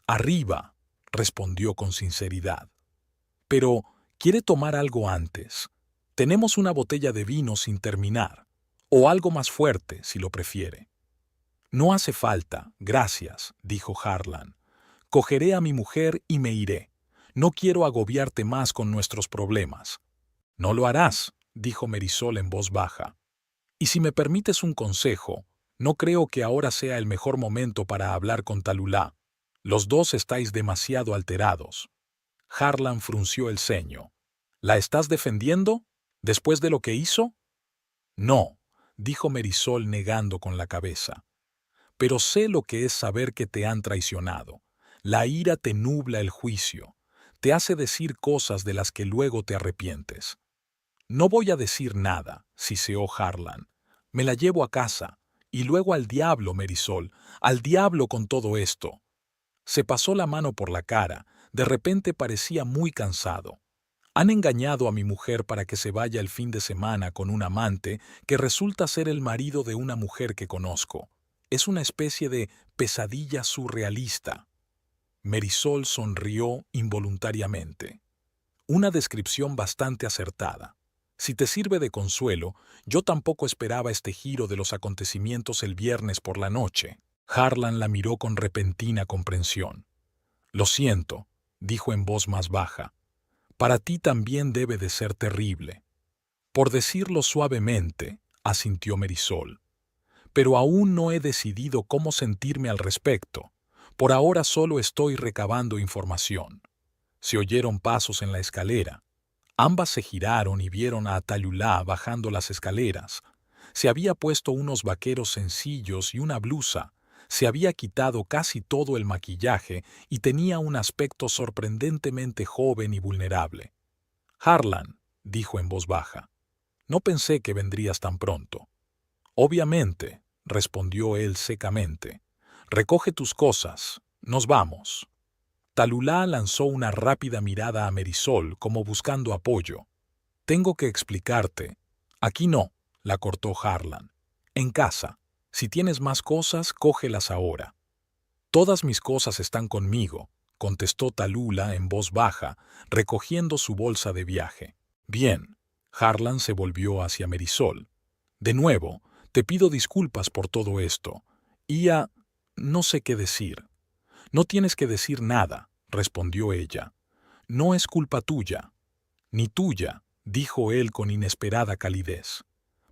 «Arriba», respondió con sinceridad. «Pero, ¿quiere tomar algo antes? Tenemos una botella de vino sin terminar, o algo más fuerte, si lo prefiere». «No hace falta, gracias», dijo Harlan. «Cogeré a mi mujer y me iré. No quiero agobiarte más con nuestros problemas». «No lo harás», dijo Merisol en voz baja. «Y si me permites un consejo, no creo que ahora sea el mejor momento para hablar con Talulá. Los dos estáis demasiado alterados». Harlan frunció el ceño. «¿La estás defendiendo? ¿Después de lo que hizo?» «No», dijo Merisol negando con la cabeza. «Pero sé lo que es saber que te han traicionado. La ira te nubla el juicio. Te hace decir cosas de las que luego te arrepientes». «No voy a decir nada», siseó Harlan. «Me la llevo a casa. Y luego al diablo, Merisol, al diablo con todo esto». Se pasó la mano por la cara. De repente parecía muy cansado. «Han engañado a mi mujer para que se vaya el fin de semana con un amante que resulta ser el marido de una mujer que conozco. Es una especie de pesadilla surrealista». Merisol sonrió involuntariamente. «Una descripción bastante acertada. Si te sirve de consuelo, yo tampoco esperaba este giro de los acontecimientos el viernes por la noche». Harlan la miró con repentina comprensión. «Lo siento», dijo en voz más baja. «Para ti también debe de ser terrible». «Por decirlo suavemente», asintió Merisol. «Pero aún no he decidido cómo sentirme al respecto. Por ahora solo estoy recabando información». Se oyeron pasos en la escalera. Ambas se giraron y vieron a Talulá bajando las escaleras. Se había puesto unos vaqueros sencillos y una blusa. Se había quitado casi todo el maquillaje y tenía un aspecto sorprendentemente joven y vulnerable. «Harlan», dijo en voz baja, «no pensé que vendrías tan pronto». «Obviamente», respondió él secamente. Recoge tus cosas. Nos vamos. Talulá lanzó una rápida mirada a Marisol como buscando apoyo. Tengo que explicarte. Aquí no, la cortó Harlan. En casa. Si tienes más cosas, cógelas ahora. Todas mis cosas están conmigo, contestó Tallulah en voz baja, recogiendo su bolsa de viaje. Bien. Harlan se volvió hacia Marisol. De nuevo, te pido disculpas por todo esto. No sé qué decir. No tienes que decir nada, respondió ella. No es culpa tuya. Ni tuya, dijo él con inesperada calidez.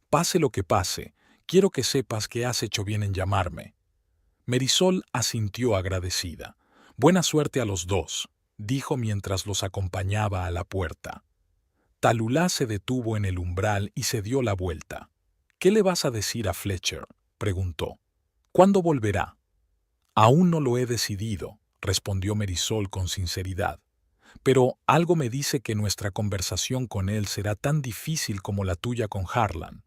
Pase lo que pase, quiero que sepas que has hecho bien en llamarme. Marisol asintió agradecida. Buena suerte a los dos, dijo mientras los acompañaba a la puerta. Tallulah se detuvo en el umbral y se dio la vuelta. ¿Qué le vas a decir a Fletcher?, preguntó. ¿Cuándo volverá? Aún no lo he decidido, respondió Marisol con sinceridad. Pero algo me dice que nuestra conversación con él será tan difícil como la tuya con Harlan.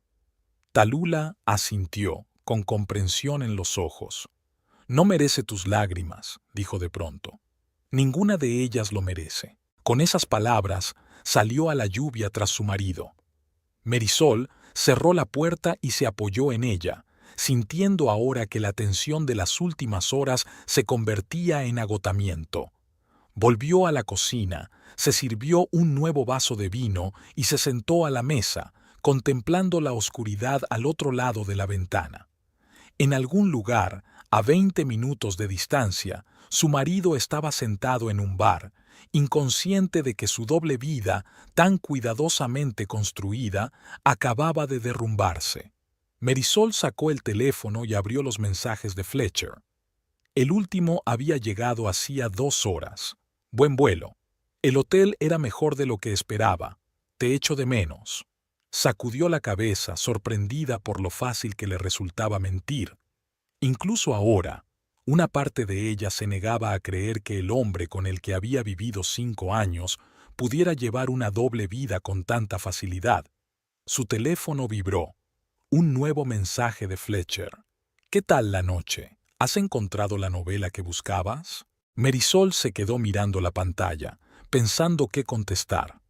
Tallulah asintió, con comprensión en los ojos. No merece tus lágrimas, dijo de pronto. Ninguna de ellas lo merece. Con esas palabras, salió a la lluvia tras su marido. Marisol cerró la puerta y se apoyó en ella, sintiendo ahora que la tensión de las últimas horas se convertía en agotamiento. Volvió a la cocina, se sirvió un nuevo vaso de vino y se sentó a la mesa, contemplando la oscuridad al otro lado de la ventana. En algún lugar, a 20 minutos de distancia, su marido estaba sentado en un bar, inconsciente de que su doble vida, tan cuidadosamente construida, acababa de derrumbarse. Marisol sacó el teléfono y abrió los mensajes de Fletcher. El último había llegado hacía 2 horas. Buen vuelo. El hotel era mejor de lo que esperaba. Te echo de menos. Sacudió la cabeza, sorprendida por lo fácil que le resultaba mentir. Incluso ahora, una parte de ella se negaba a creer que el hombre con el que había vivido 5 años pudiera llevar una doble vida con tanta facilidad. Su teléfono vibró. Un nuevo mensaje de Fletcher. ¿Qué tal la noche? ¿Has encontrado la novela que buscabas? Marisol se quedó mirando la pantalla, pensando qué contestar.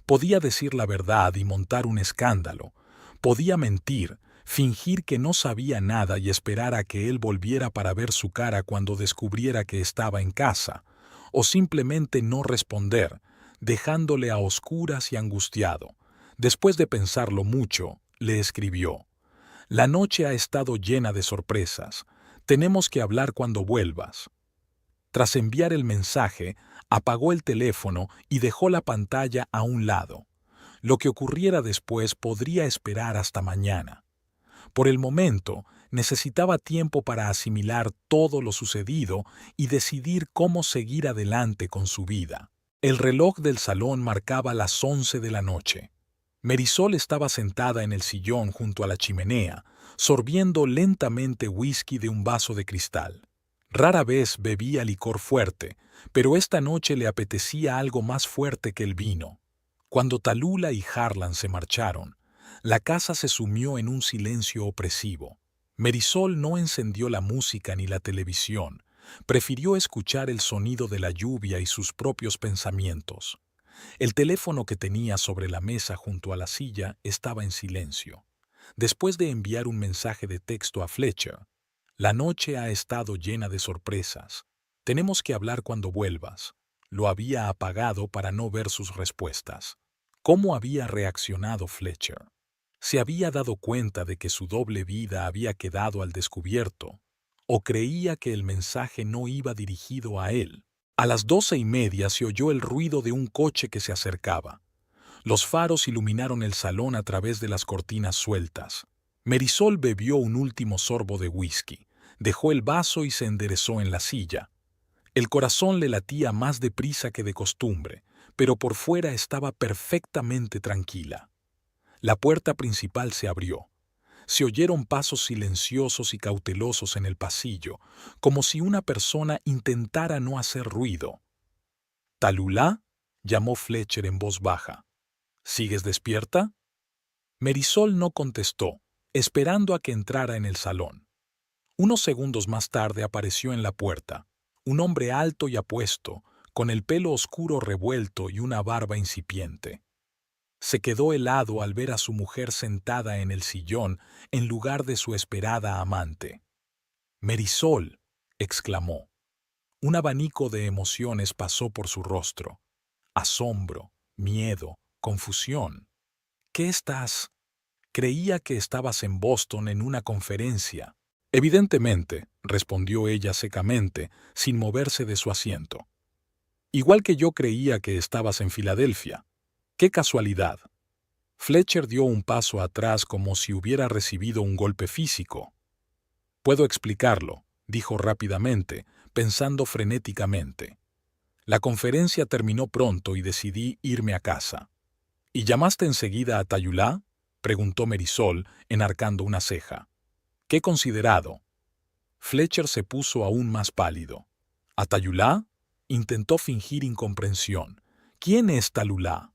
Podía decir la verdad y montar un escándalo. Podía mentir, fingir que no sabía nada y esperar a que él volviera para ver su cara cuando descubriera que estaba en casa, o simplemente no responder, dejándole a oscuras y angustiado. Después de pensarlo mucho, le escribió: La noche ha estado llena de sorpresas. Tenemos que hablar cuando vuelvas. Tras enviar el mensaje, apagó el teléfono y dejó la pantalla a un lado. Lo que ocurriera después podría esperar hasta mañana. Por el momento, necesitaba tiempo para asimilar todo lo sucedido y decidir cómo seguir adelante con su vida. El reloj del salón marcaba las 11 de la noche. Marisol estaba sentada en el sillón junto a la chimenea, sorbiendo lentamente whisky de un vaso de cristal. Rara vez bebía licor fuerte, pero esta noche le apetecía algo más fuerte que el vino. Cuando Tallulah y Harlan se marcharon, la casa se sumió en un silencio opresivo. Marisol no encendió la música ni la televisión, prefirió escuchar el sonido de la lluvia y sus propios pensamientos. El teléfono que tenía sobre la mesa junto a la silla estaba en silencio. Después de enviar un mensaje de texto a Fletcher: La noche ha estado llena de sorpresas. Tenemos que hablar cuando vuelvas. Lo había apagado para no ver sus respuestas. ¿Cómo había reaccionado Fletcher? ¿Se había dado cuenta de que su doble vida había quedado al descubierto? ¿O creía que el mensaje no iba dirigido a él? A las 12:30 se oyó el ruido de un coche que se acercaba. Los faros iluminaron el salón a través de las cortinas sueltas. Marisol bebió un último sorbo de whisky, dejó el vaso y se enderezó en la silla. El corazón le latía más deprisa que de costumbre, pero por fuera estaba perfectamente tranquila. La puerta principal se abrió. Se oyeron pasos silenciosos y cautelosos en el pasillo, como si una persona intentara no hacer ruido. «¿Tallulah?», llamó Fletcher en voz baja. «¿Sigues despierta?». Marisol no contestó, esperando a que entrara en el salón. Unos segundos más tarde apareció en la puerta, un hombre alto y apuesto, con el pelo oscuro revuelto y una barba incipiente. Se quedó helado al ver a su mujer sentada en el sillón en lugar de su esperada amante. «Marisol», exclamó. Un abanico de emociones pasó por su rostro. Asombro, miedo, confusión. «¿Qué estás?» Creía que estabas en Boston en una conferencia. Evidentemente, respondió ella secamente, sin moverse de su asiento. Igual que yo creía que estabas en Filadelfia. ¡Qué casualidad! Fletcher dio un paso atrás como si hubiera recibido un golpe físico. Puedo explicarlo, dijo rápidamente, pensando frenéticamente. La conferencia terminó pronto y decidí irme a casa. ¿Y llamaste enseguida a Tayulá?, preguntó Marisol, enarcando una ceja. «¿Qué considerado?» Fletcher se puso aún más pálido. «¿A Tayulá?», intentó fingir incomprensión. «¿Quién es Talulá?»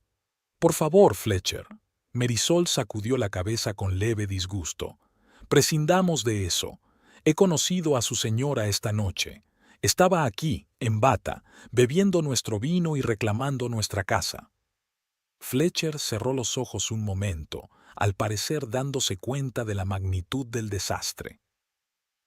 «Por favor, Fletcher». Marisol sacudió la cabeza con leve disgusto. «Prescindamos de eso. He conocido a su señora esta noche. Estaba aquí, en bata, bebiendo nuestro vino y reclamando nuestra casa». Fletcher cerró los ojos un momento, al parecer dándose cuenta de la magnitud del desastre.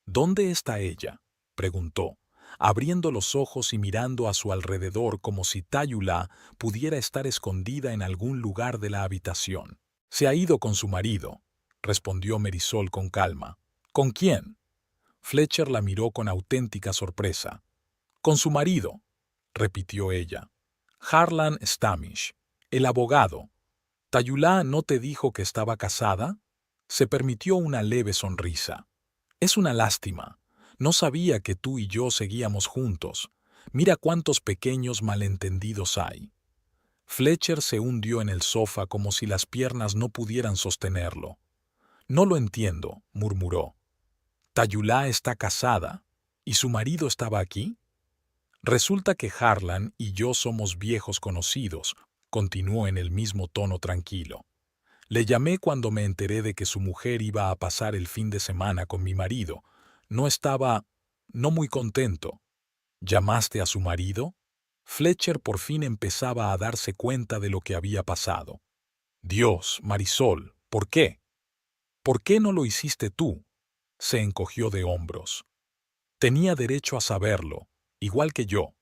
«¿Dónde está ella?», preguntó, abriendo los ojos y mirando a su alrededor como si Tayulá pudiera estar escondida en algún lugar de la habitación. «Se ha ido con su marido», respondió Marisol con calma. «¿Con quién?». Fletcher la miró con auténtica sorpresa. «Con su marido», repitió ella. «Harlan Stamish, el abogado. ¿Tayulá no te dijo que estaba casada?». Se permitió una leve sonrisa. «Es una lástima. No sabía que tú y yo seguíamos juntos. Mira cuántos pequeños malentendidos hay». Fletcher se hundió en el sofá como si las piernas no pudieran sostenerlo. «No lo entiendo», murmuró. «Tayulá está casada. ¿Y su marido estaba aquí?». «Resulta que Harlan y yo somos viejos conocidos», continuó en el mismo tono tranquilo. «Le llamé cuando me enteré de que su mujer iba a pasar el fin de semana con mi marido. No muy contento». «¿Llamaste a su marido?». Fletcher por fin empezaba a darse cuenta de lo que había pasado. «Dios, Marisol, ¿por qué?». «¿Por qué no lo hiciste tú?». Se encogió de hombros. «Tenía derecho a saberlo, igual que yo».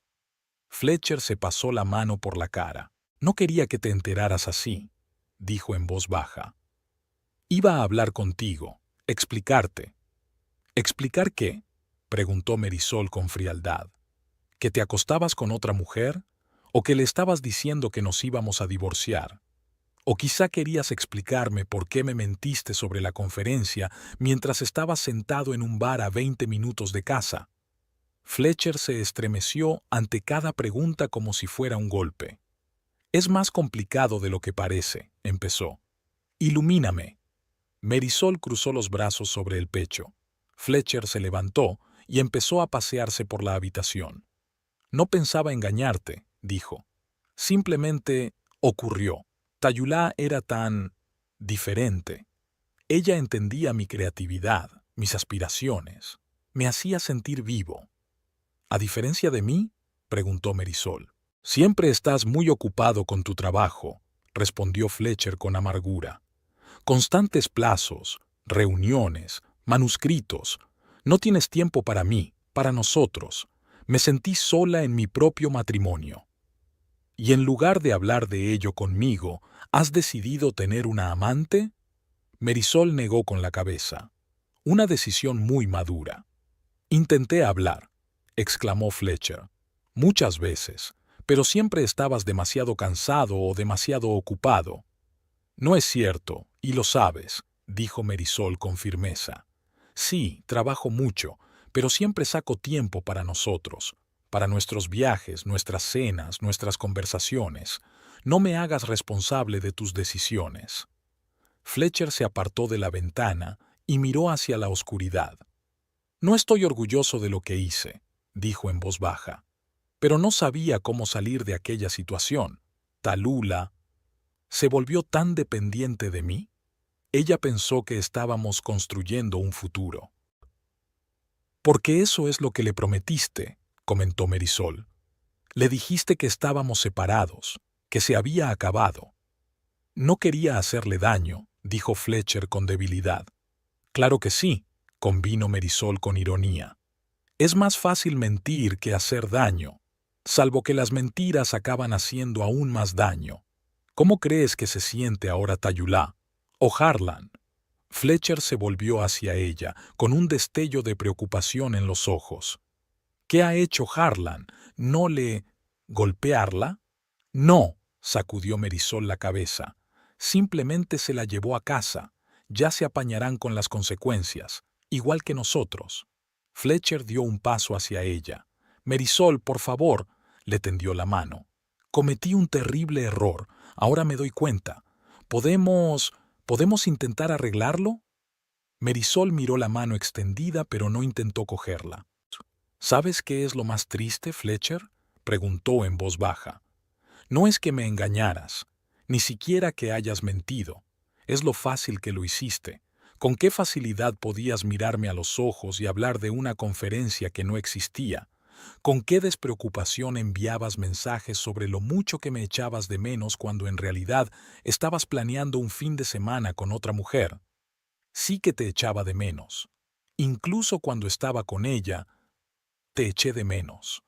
Fletcher se pasó la mano por la cara. «No quería que te enteraras así», dijo en voz baja. «Iba a hablar contigo, explicarte». «¿Explicar qué?», preguntó Marisol con frialdad. «¿Que te acostabas con otra mujer? ¿O que le estabas diciendo que nos íbamos a divorciar? ¿O quizá querías explicarme por qué me mentiste sobre la conferencia mientras estabas sentado en un bar a 20 minutos de casa?». Fletcher se estremeció ante cada pregunta como si fuera un golpe. «Es más complicado de lo que parece», empezó. «Ilumíname». Marisol cruzó los brazos sobre el pecho. Fletcher se levantó y empezó a pasearse por la habitación. «No pensaba engañarte», dijo. «Simplemente ocurrió. Tayulá era tan diferente. Ella entendía mi creatividad, mis aspiraciones. Me hacía sentir vivo». «¿A diferencia de mí?», preguntó Marisol. «Siempre estás muy ocupado con tu trabajo», respondió Fletcher con amargura. «Constantes plazos, reuniones, manuscritos. No tienes tiempo para mí, para nosotros. Me sentí sola en mi propio matrimonio. Y en lugar de hablar de ello conmigo, ¿has decidido tener una amante?». Marisol negó con la cabeza. «Una decisión muy madura». «Intenté hablar», exclamó Fletcher. «Muchas veces, pero siempre estabas demasiado cansado o demasiado ocupado». «No es cierto, y lo sabes», dijo Marisol con firmeza. «Sí, trabajo mucho, pero siempre saco tiempo para nosotros, para nuestros viajes, nuestras cenas, nuestras conversaciones. No me hagas responsable de tus decisiones». Fletcher se apartó de la ventana y miró hacia la oscuridad. «No estoy orgulloso de lo que hice», dijo en voz baja, «pero no sabía cómo salir de aquella situación. Talulá se volvió tan dependiente de mí». Ella pensó que estábamos construyendo un futuro. «Porque eso es lo que le prometiste», comentó Marisol. «Le dijiste que estábamos separados, que se había acabado». «No quería hacerle daño», dijo Fletcher con debilidad. «Claro que sí», convino Marisol con ironía. «Es más fácil mentir que hacer daño, salvo que las mentiras acaban haciendo aún más daño. ¿Cómo crees que se siente ahora Tayulá? ¿O Harlan?» Fletcher se volvió hacia ella, con un destello de preocupación en los ojos. «¿Qué ha hecho Harlan? ¿No le... golpearla?» «No», sacudió Marisol la cabeza. «Simplemente se la llevó a casa. Ya se apañarán con las consecuencias, igual que nosotros». Fletcher dio un paso hacia ella. «Marisol, por favor», le tendió la mano. «Cometí un terrible error. Ahora me doy cuenta. ¿Podemos intentar arreglarlo?» Marisol miró la mano extendida, pero no intentó cogerla. «¿Sabes qué es lo más triste, Fletcher?», preguntó en voz baja. «No es que me engañaras, ni siquiera que hayas mentido. Es lo fácil que lo hiciste. Con qué facilidad podías mirarme a los ojos y hablar de una conferencia que no existía. Con qué despreocupación enviabas mensajes sobre lo mucho que me echabas de menos cuando en realidad estabas planeando un fin de semana con otra mujer. Sí que te echaba de menos. Incluso cuando estaba con ella, te eché de menos».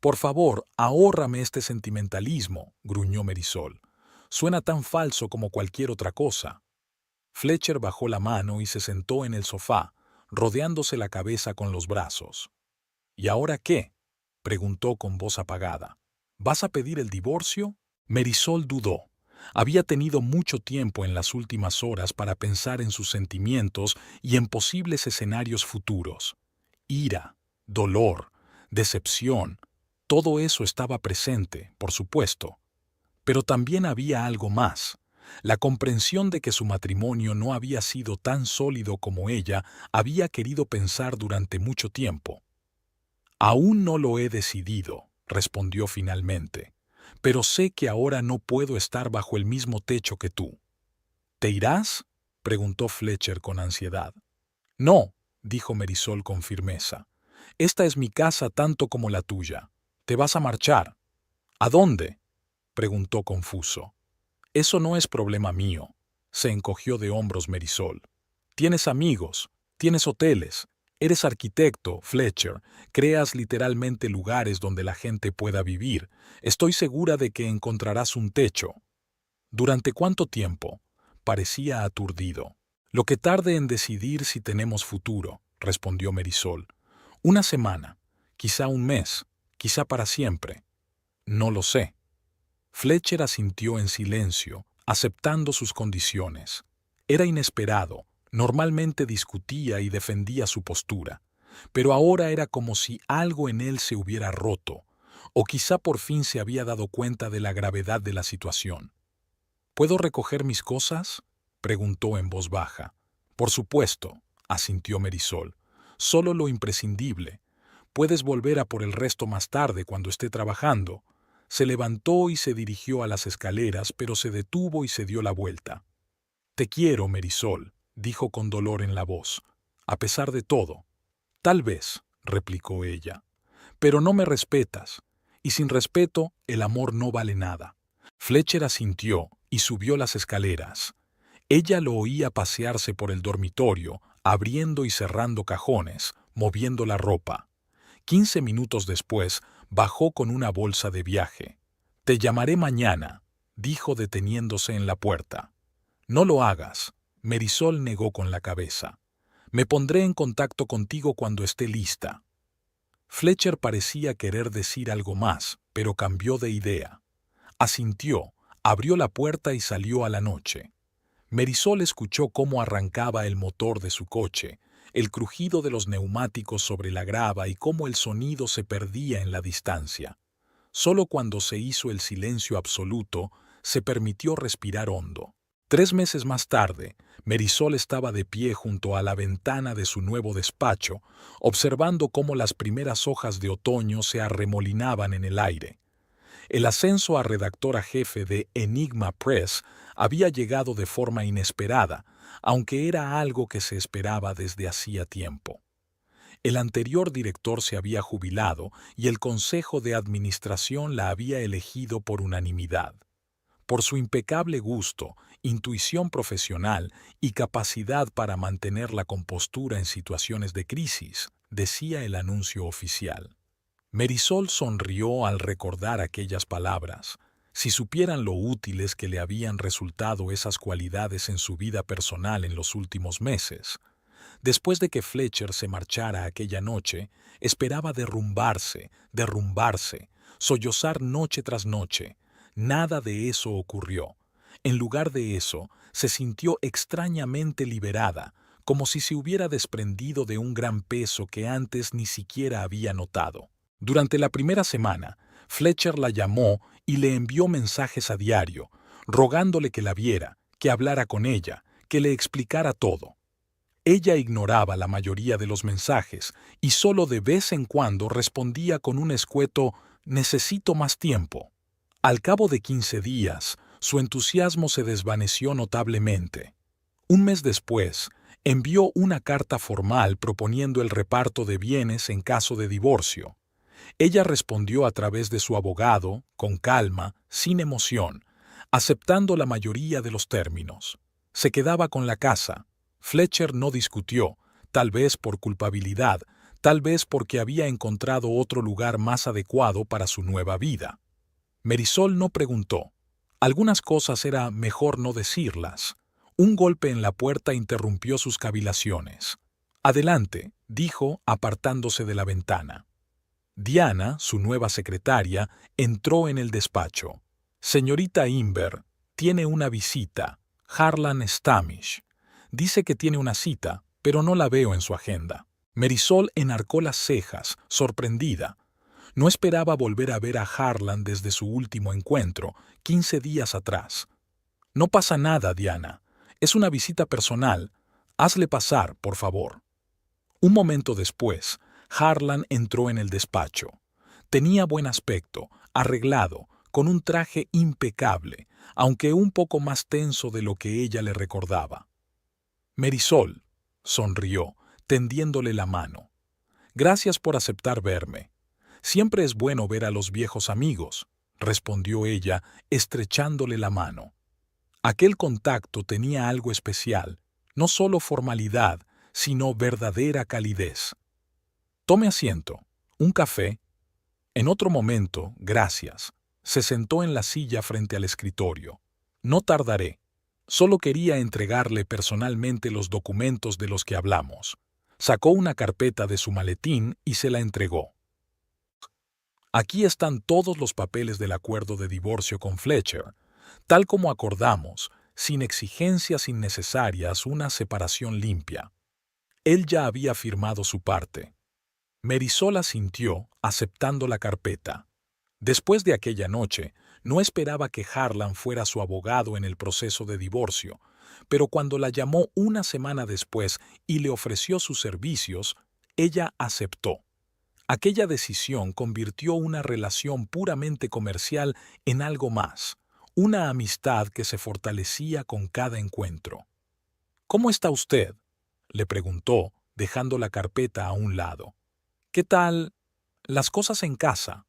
«Por favor, ahórrame este sentimentalismo», gruñó Marisol. «Suena tan falso como cualquier otra cosa». Fletcher bajó la mano y se sentó en el sofá, rodeándose la cabeza con los brazos. «¿Y ahora qué?», preguntó con voz apagada. «¿Vas a pedir el divorcio?» Marisol dudó. Había tenido mucho tiempo en las últimas horas para pensar en sus sentimientos y en posibles escenarios futuros. Ira, dolor, decepción, todo eso estaba presente, por supuesto. Pero también había algo más. La comprensión de que su matrimonio no había sido tan sólido como ella había querido pensar durante mucho tiempo. «Aún no lo he decidido», respondió finalmente, «pero sé que ahora no puedo estar bajo el mismo techo que tú». «¿Te irás?», preguntó Fletcher con ansiedad. «No», dijo Marisol con firmeza. «Esta es mi casa tanto como la tuya. Te vas a marchar». «¿A dónde?», preguntó confuso. «Eso no es problema mío», se encogió de hombros Marisol. «Tienes amigos, tienes hoteles, eres arquitecto, Fletcher, creas literalmente lugares donde la gente pueda vivir. Estoy segura de que encontrarás un techo». «¿Durante cuánto tiempo?», parecía aturdido. «Lo que tarde en decidir si tenemos futuro», respondió Marisol. «Una semana, quizá un mes, quizá para siempre. No lo sé». Fletcher asintió en silencio, aceptando sus condiciones. Era inesperado, normalmente discutía y defendía su postura, pero ahora era como si algo en él se hubiera roto, o quizá por fin se había dado cuenta de la gravedad de la situación. «¿Puedo recoger mis cosas?», preguntó en voz baja. «Por supuesto», asintió Marisol. «Solo lo imprescindible. Puedes volver a por el resto más tarde cuando esté trabajando». Se levantó y se dirigió a las escaleras, pero se detuvo y se dio la vuelta. «Te quiero, Marisol», dijo con dolor en la voz. «A pesar de todo». «Tal vez», replicó ella. «Pero no me respetas, y sin respeto el amor no vale nada». Fletcher asintió y subió las escaleras. Ella lo oía pasearse por el dormitorio, abriendo y cerrando cajones, moviendo la ropa. 15 minutos después, bajó con una bolsa de viaje. «Te llamaré mañana», dijo deteniéndose en la puerta. «No lo hagas», Marisol negó con la cabeza. «Me pondré en contacto contigo cuando esté lista». Fletcher parecía querer decir algo más, pero cambió de idea. Asintió, abrió la puerta y salió a la noche. Marisol escuchó cómo arrancaba el motor de su coche, el crujido de los neumáticos sobre la grava y cómo el sonido se perdía en la distancia. Solo cuando se hizo el silencio absoluto, se permitió respirar hondo. 3 meses más tarde, Marisol estaba de pie junto a la ventana de su nuevo despacho, observando cómo las primeras hojas de otoño se arremolinaban en el aire. El ascenso a redactora jefe de Enigma Press había llegado de forma inesperada, aunque era algo que se esperaba desde hacía tiempo. El anterior director se había jubilado y el Consejo de Administración la había elegido por unanimidad. Por su impecable gusto, intuición profesional y capacidad para mantener la compostura en situaciones de crisis, decía el anuncio oficial. Marisol sonrió al recordar aquellas palabras. Si supieran lo útiles que le habían resultado esas cualidades en su vida personal en los últimos meses. Después de que Fletcher se marchara aquella noche, esperaba derrumbarse, sollozar noche tras noche. Nada de eso ocurrió. En lugar de eso, se sintió extrañamente liberada, como si se hubiera desprendido de un gran peso que antes ni siquiera había notado. Durante la primera semana, Fletcher la llamó y le envió mensajes a diario, rogándole que la viera, que hablara con ella, que le explicara todo. Ella ignoraba la mayoría de los mensajes y solo de vez en cuando respondía con un escueto «necesito más tiempo». Al cabo de 15 días, su entusiasmo se desvaneció notablemente. Un mes después, envió una carta formal proponiendo el reparto de bienes en caso de divorcio. Ella respondió a través de su abogado, con calma, sin emoción, aceptando la mayoría de los términos. Se quedaba con la casa. Fletcher no discutió, tal vez por culpabilidad, tal vez porque había encontrado otro lugar más adecuado para su nueva vida. Marisol no preguntó. Algunas cosas era mejor no decirlas. Un golpe en la puerta interrumpió sus cavilaciones. «Adelante», dijo, apartándose de la ventana. Diana, su nueva secretaria, entró en el despacho. «Señorita Imber, tiene una visita. Harlan Stamish. Dice que tiene una cita, pero no la veo en su agenda». Marisol enarcó las cejas, sorprendida. No esperaba volver a ver a Harlan desde su último encuentro, 15 días atrás. «No pasa nada, Diana. Es una visita personal. Hazle pasar, por favor». Un momento después, Harlan entró en el despacho. Tenía buen aspecto, arreglado, con un traje impecable, aunque un poco más tenso de lo que ella le recordaba. «Marisol», sonrió, tendiéndole la mano. «Gracias por aceptar verme. Siempre es bueno ver a los viejos amigos», respondió ella, estrechándole la mano. Aquel contacto tenía algo especial, no solo formalidad, sino verdadera calidez. «Tome asiento. ¿Un café?» En otro momento, gracias. Se sentó en la silla frente al escritorio. «No tardaré. Solo quería entregarle personalmente los documentos de los que hablamos». Sacó una carpeta de su maletín y se la entregó. «Aquí están todos los papeles del acuerdo de divorcio con Fletcher, tal como acordamos, sin exigencias innecesarias, una separación limpia». Él ya había firmado su parte. Marisol asintió, aceptando la carpeta. Después de aquella noche, no esperaba que Harlan fuera su abogado en el proceso de divorcio, pero cuando la llamó una semana después y le ofreció sus servicios, ella aceptó. Aquella decisión convirtió una relación puramente comercial en algo más, una amistad que se fortalecía con cada encuentro. «¿Cómo está usted?», le preguntó, dejando la carpeta a un lado. «¿Qué tal las cosas en casa?».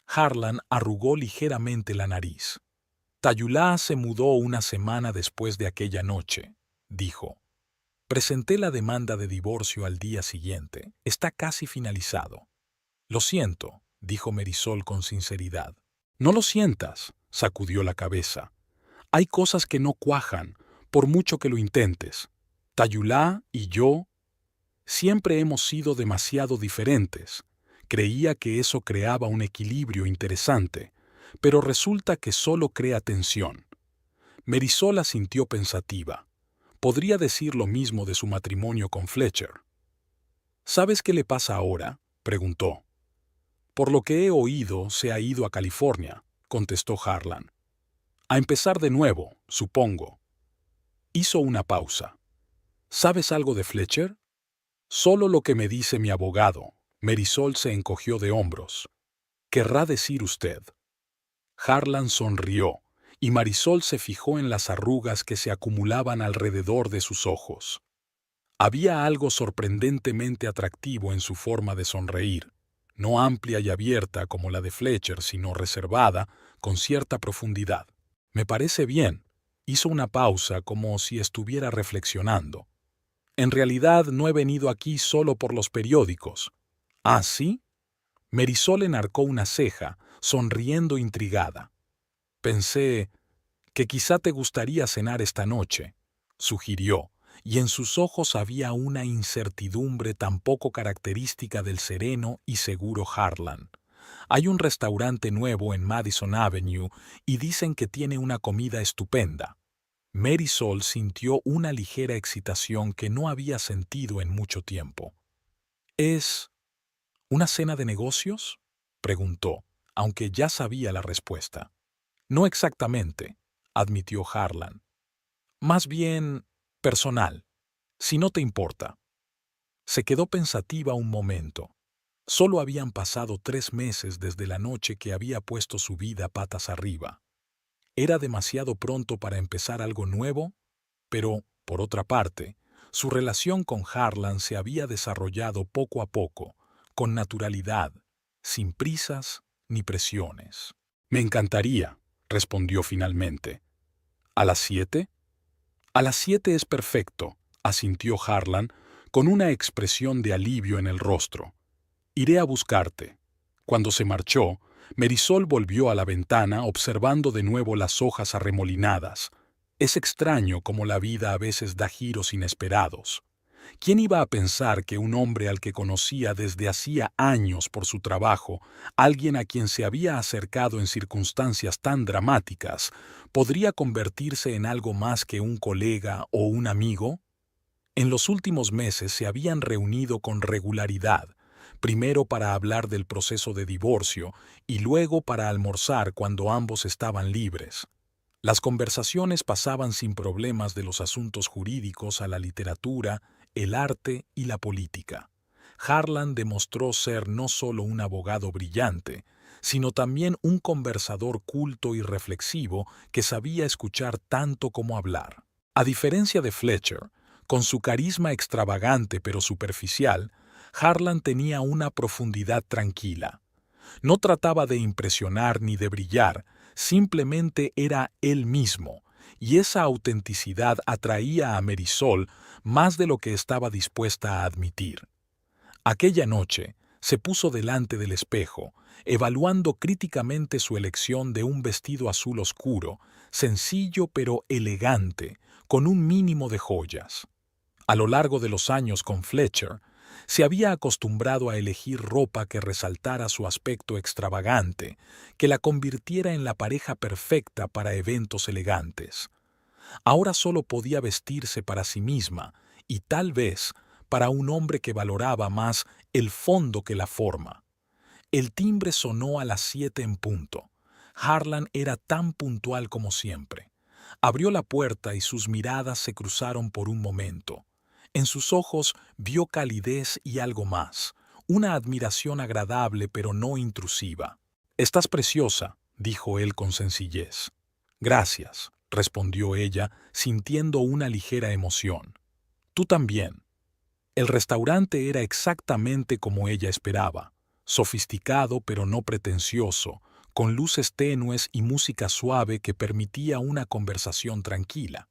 Harlan arrugó ligeramente la nariz. «Tayulá se mudó una semana después de aquella noche», dijo. «Presenté la demanda de divorcio al día siguiente. Está casi finalizado». «Lo siento», dijo Marisol con sinceridad. «No lo sientas», sacudió la cabeza. «Hay cosas que no cuajan, por mucho que lo intentes. Tayulá y yo siempre hemos sido demasiado diferentes. Creía que eso creaba un equilibrio interesante, pero resulta que solo crea tensión». Marisol la sintió pensativa. Podría decir lo mismo de su matrimonio con Fletcher. «¿Sabes qué le pasa ahora?», preguntó. «Por lo que he oído, se ha ido a California», contestó Harlan. «A empezar de nuevo, supongo». Hizo una pausa. «¿Sabes algo de Fletcher?». «Solo lo que me dice mi abogado». Marisol se encogió de hombros. «¿Querrá decir usted?». Harlan sonrió, y Marisol se fijó en las arrugas que se acumulaban alrededor de sus ojos. Había algo sorprendentemente atractivo en su forma de sonreír, no amplia y abierta como la de Fletcher, sino reservada, con cierta profundidad. «Me parece bien», hizo una pausa como si estuviera reflexionando. «En realidad no he venido aquí solo por los periódicos». «¿Ah, sí?» Marisol enarcó una ceja, sonriendo intrigada. «Pensé que quizá te gustaría cenar esta noche», sugirió, y en sus ojos había una incertidumbre tan poco característica del sereno y seguro Harlan. «Hay un restaurante nuevo en Madison Avenue y dicen que tiene una comida estupenda». Marisol sintió una ligera excitación que no había sentido en mucho tiempo. «¿Es una cena de negocios?», preguntó, aunque ya sabía la respuesta. «No exactamente», admitió Harlan. «Más bien personal, si no te importa». Se quedó pensativa un momento. Solo habían pasado 3 meses desde la noche que había puesto su vida patas arriba. ¿Era demasiado pronto para empezar algo nuevo? Pero, por otra parte, su relación con Harlan se había desarrollado poco a poco, con naturalidad, sin prisas ni presiones. «Me encantaría», respondió finalmente. «¿A las 7?» «A las 7 es perfecto», asintió Harlan, con una expresión de alivio en el rostro. «Iré a buscarte». Cuando se marchó, Marisol volvió a la ventana observando de nuevo las hojas arremolinadas. Es extraño cómo la vida a veces da giros inesperados. ¿Quién iba a pensar que un hombre al que conocía desde hacía años por su trabajo, alguien a quien se había acercado en circunstancias tan dramáticas, podría convertirse en algo más que un colega o un amigo? En los últimos meses se habían reunido con regularidad, primero para hablar del proceso de divorcio y luego para almorzar cuando ambos estaban libres. Las conversaciones pasaban sin problemas de los asuntos jurídicos a la literatura, el arte y la política. Harlan demostró ser no solo un abogado brillante, sino también un conversador culto y reflexivo que sabía escuchar tanto como hablar. A diferencia de Fletcher, con su carisma extravagante pero superficial, Harlan tenía una profundidad tranquila. No trataba de impresionar ni de brillar, simplemente era él mismo, y esa autenticidad atraía a Marisol más de lo que estaba dispuesta a admitir. Aquella noche se puso delante del espejo, evaluando críticamente su elección de un vestido azul oscuro, sencillo pero elegante, con un mínimo de joyas. A lo largo de los años con Fletcher, se había acostumbrado a elegir ropa que resaltara su aspecto extravagante, que la convirtiera en la pareja perfecta para eventos elegantes. Ahora solo podía vestirse para sí misma y tal vez para un hombre que valoraba más el fondo que la forma. El timbre sonó a las 7 en punto. Harlan era tan puntual como siempre. Abrió la puerta y sus miradas se cruzaron por un momento. En sus ojos vio calidez y algo más, una admiración agradable pero no intrusiva. «Estás preciosa», dijo él con sencillez. «Gracias», respondió ella, sintiendo una ligera emoción. «Tú también». El restaurante era exactamente como ella esperaba, sofisticado pero no pretencioso, con luces tenues y música suave que permitía una conversación tranquila.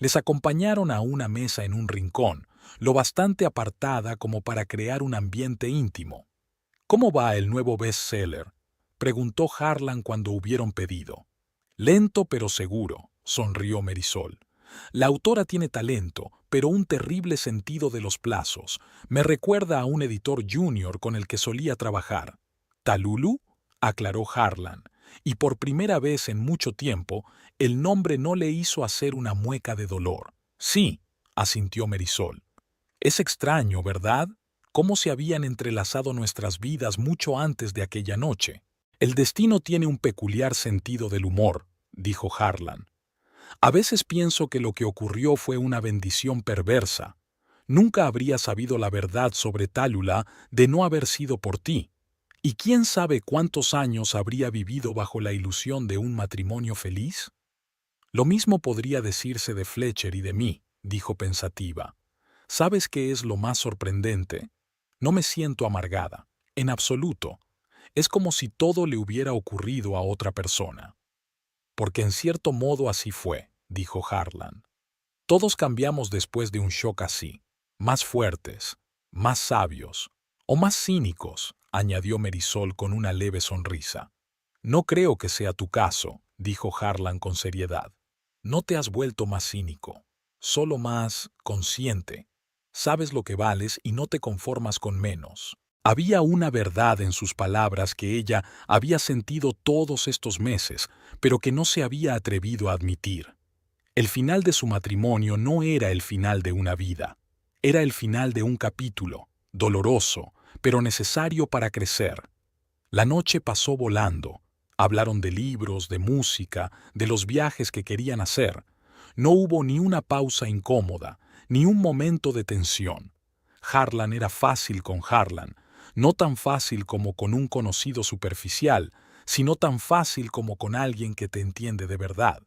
Les acompañaron a una mesa en un rincón, lo bastante apartada como para crear un ambiente íntimo. «¿Cómo va el nuevo bestseller?», preguntó Harlan cuando hubieron pedido. «Lento pero seguro», sonrió Marisol. «La autora tiene talento, pero un terrible sentido de los plazos. Me recuerda a un editor junior con el que solía trabajar». «¿Talulu?», aclaró Harlan, y por primera vez en mucho tiempo el nombre no le hizo hacer una mueca de dolor. «Sí», asintió Marisol. «Es extraño, ¿verdad? Cómo se habían entrelazado nuestras vidas mucho antes de aquella noche». «El destino tiene un peculiar sentido del humor», dijo Harlan. «A veces pienso que lo que ocurrió fue una bendición perversa. Nunca habría sabido la verdad sobre Tallulah de no haber sido por ti. ¿Y quién sabe cuántos años habría vivido bajo la ilusión de un matrimonio feliz?» Lo mismo podría decirse de Fletcher y de mí, dijo pensativa. ¿Sabes qué es lo más sorprendente? No me siento amargada, en absoluto. Es como si todo le hubiera ocurrido a otra persona. Porque en cierto modo así fue, dijo Harlan. Todos cambiamos después de un shock así, más fuertes, más sabios, o más cínicos, añadió Marisol con una leve sonrisa. No creo que sea tu caso, dijo Harlan con seriedad. No te has vuelto más cínico, solo más consciente. Sabes lo que vales y no te conformas con menos. Había una verdad en sus palabras que ella había sentido todos estos meses, pero que no se había atrevido a admitir. El final de su matrimonio no era el final de una vida, era el final de un capítulo, doloroso, pero necesario para crecer. La noche pasó volando. Hablaron de libros, de música, de los viajes que querían hacer. No hubo ni una pausa incómoda, ni un momento de tensión. Harlan era fácil con Harlan, no tan fácil como con un conocido superficial, sino tan fácil como con alguien que te entiende de verdad.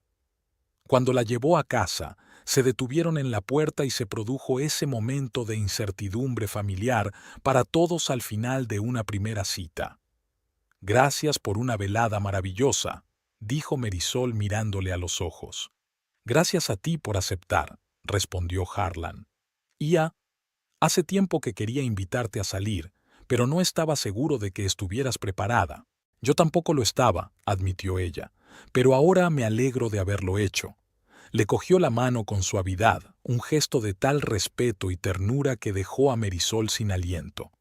Cuando la llevó a casa, se detuvieron en la puerta y se produjo ese momento de incertidumbre familiar para todos al final de una primera cita. Gracias por una velada maravillosa, dijo Marisol mirándole a los ojos. Gracias a ti por aceptar, respondió Harlan. Hace tiempo que quería invitarte a salir, pero no estaba seguro de que estuvieras preparada. Yo tampoco lo estaba, admitió ella, pero ahora me alegro de haberlo hecho. Le cogió la mano con suavidad, un gesto de tal respeto y ternura que dejó a Marisol sin aliento.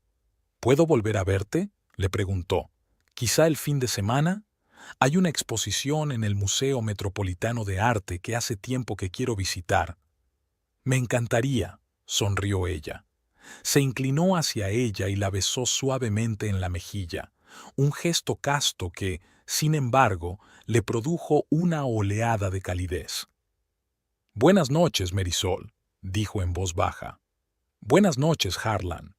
¿Puedo volver a verte?, le preguntó. ¿Quizá el fin de semana? Hay una exposición en el Museo Metropolitano de Arte que hace tiempo que quiero visitar. Me encantaría, sonrió ella. Se inclinó hacia ella y la besó suavemente en la mejilla, un gesto casto que, sin embargo, le produjo una oleada de calidez. Buenas noches, Marisol, dijo en voz baja. Buenas noches, Harlan.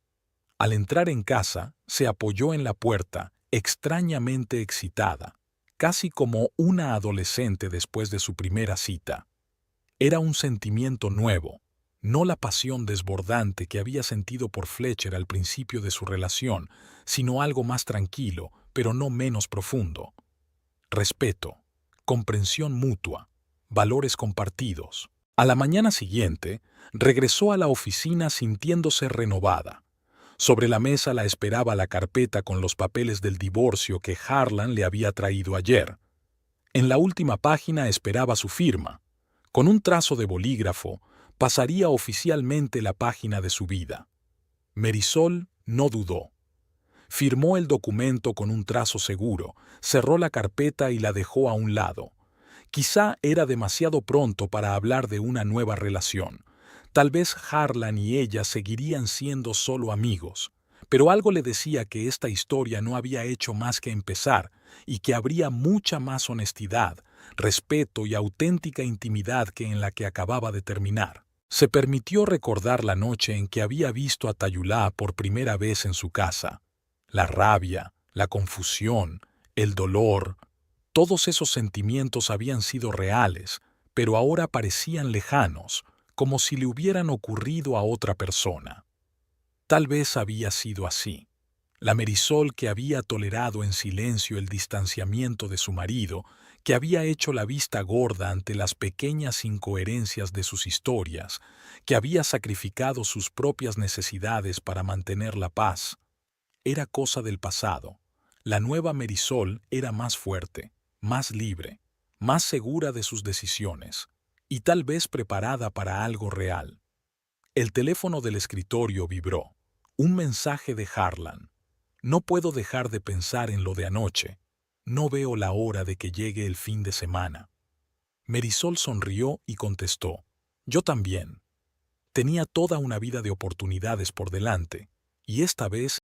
Al entrar en casa, se apoyó en la puerta, extrañamente excitada, casi como una adolescente después de su primera cita. Era un sentimiento nuevo, no la pasión desbordante que había sentido por Fletcher al principio de su relación, sino algo más tranquilo, pero no menos profundo. Respeto, comprensión mutua, valores compartidos. A la mañana siguiente, regresó a la oficina sintiéndose renovada. Sobre la mesa la esperaba la carpeta con los papeles del divorcio que Harlan le había traído ayer. En la última página esperaba su firma. Con un trazo de bolígrafo, pasaría oficialmente la página de su vida. Marisol no dudó. Firmó el documento con un trazo seguro, cerró la carpeta y la dejó a un lado. Quizá era demasiado pronto para hablar de una nueva relación. Tal vez Harlan y ella seguirían siendo solo amigos, pero algo le decía que esta historia no había hecho más que empezar y que habría mucha más honestidad, respeto y auténtica intimidad que en la que acababa de terminar. Se permitió recordar la noche en que había visto a Tayulá por primera vez en su casa. La rabia, la confusión, el dolor, todos esos sentimientos habían sido reales, pero ahora parecían lejanos, como si le hubieran ocurrido a otra persona. Tal vez había sido así. La Marisol que había tolerado en silencio el distanciamiento de su marido, que había hecho la vista gorda ante las pequeñas incoherencias de sus historias, que había sacrificado sus propias necesidades para mantener la paz, era cosa del pasado. La nueva Marisol era más fuerte, más libre, más segura de sus decisiones, y tal vez preparada para algo real. El teléfono del escritorio vibró. Un mensaje de Harlan. No puedo dejar de pensar en lo de anoche. No veo la hora de que llegue el fin de semana. Marisol sonrió y contestó. Yo también. Tenía toda una vida de oportunidades por delante, y esta vez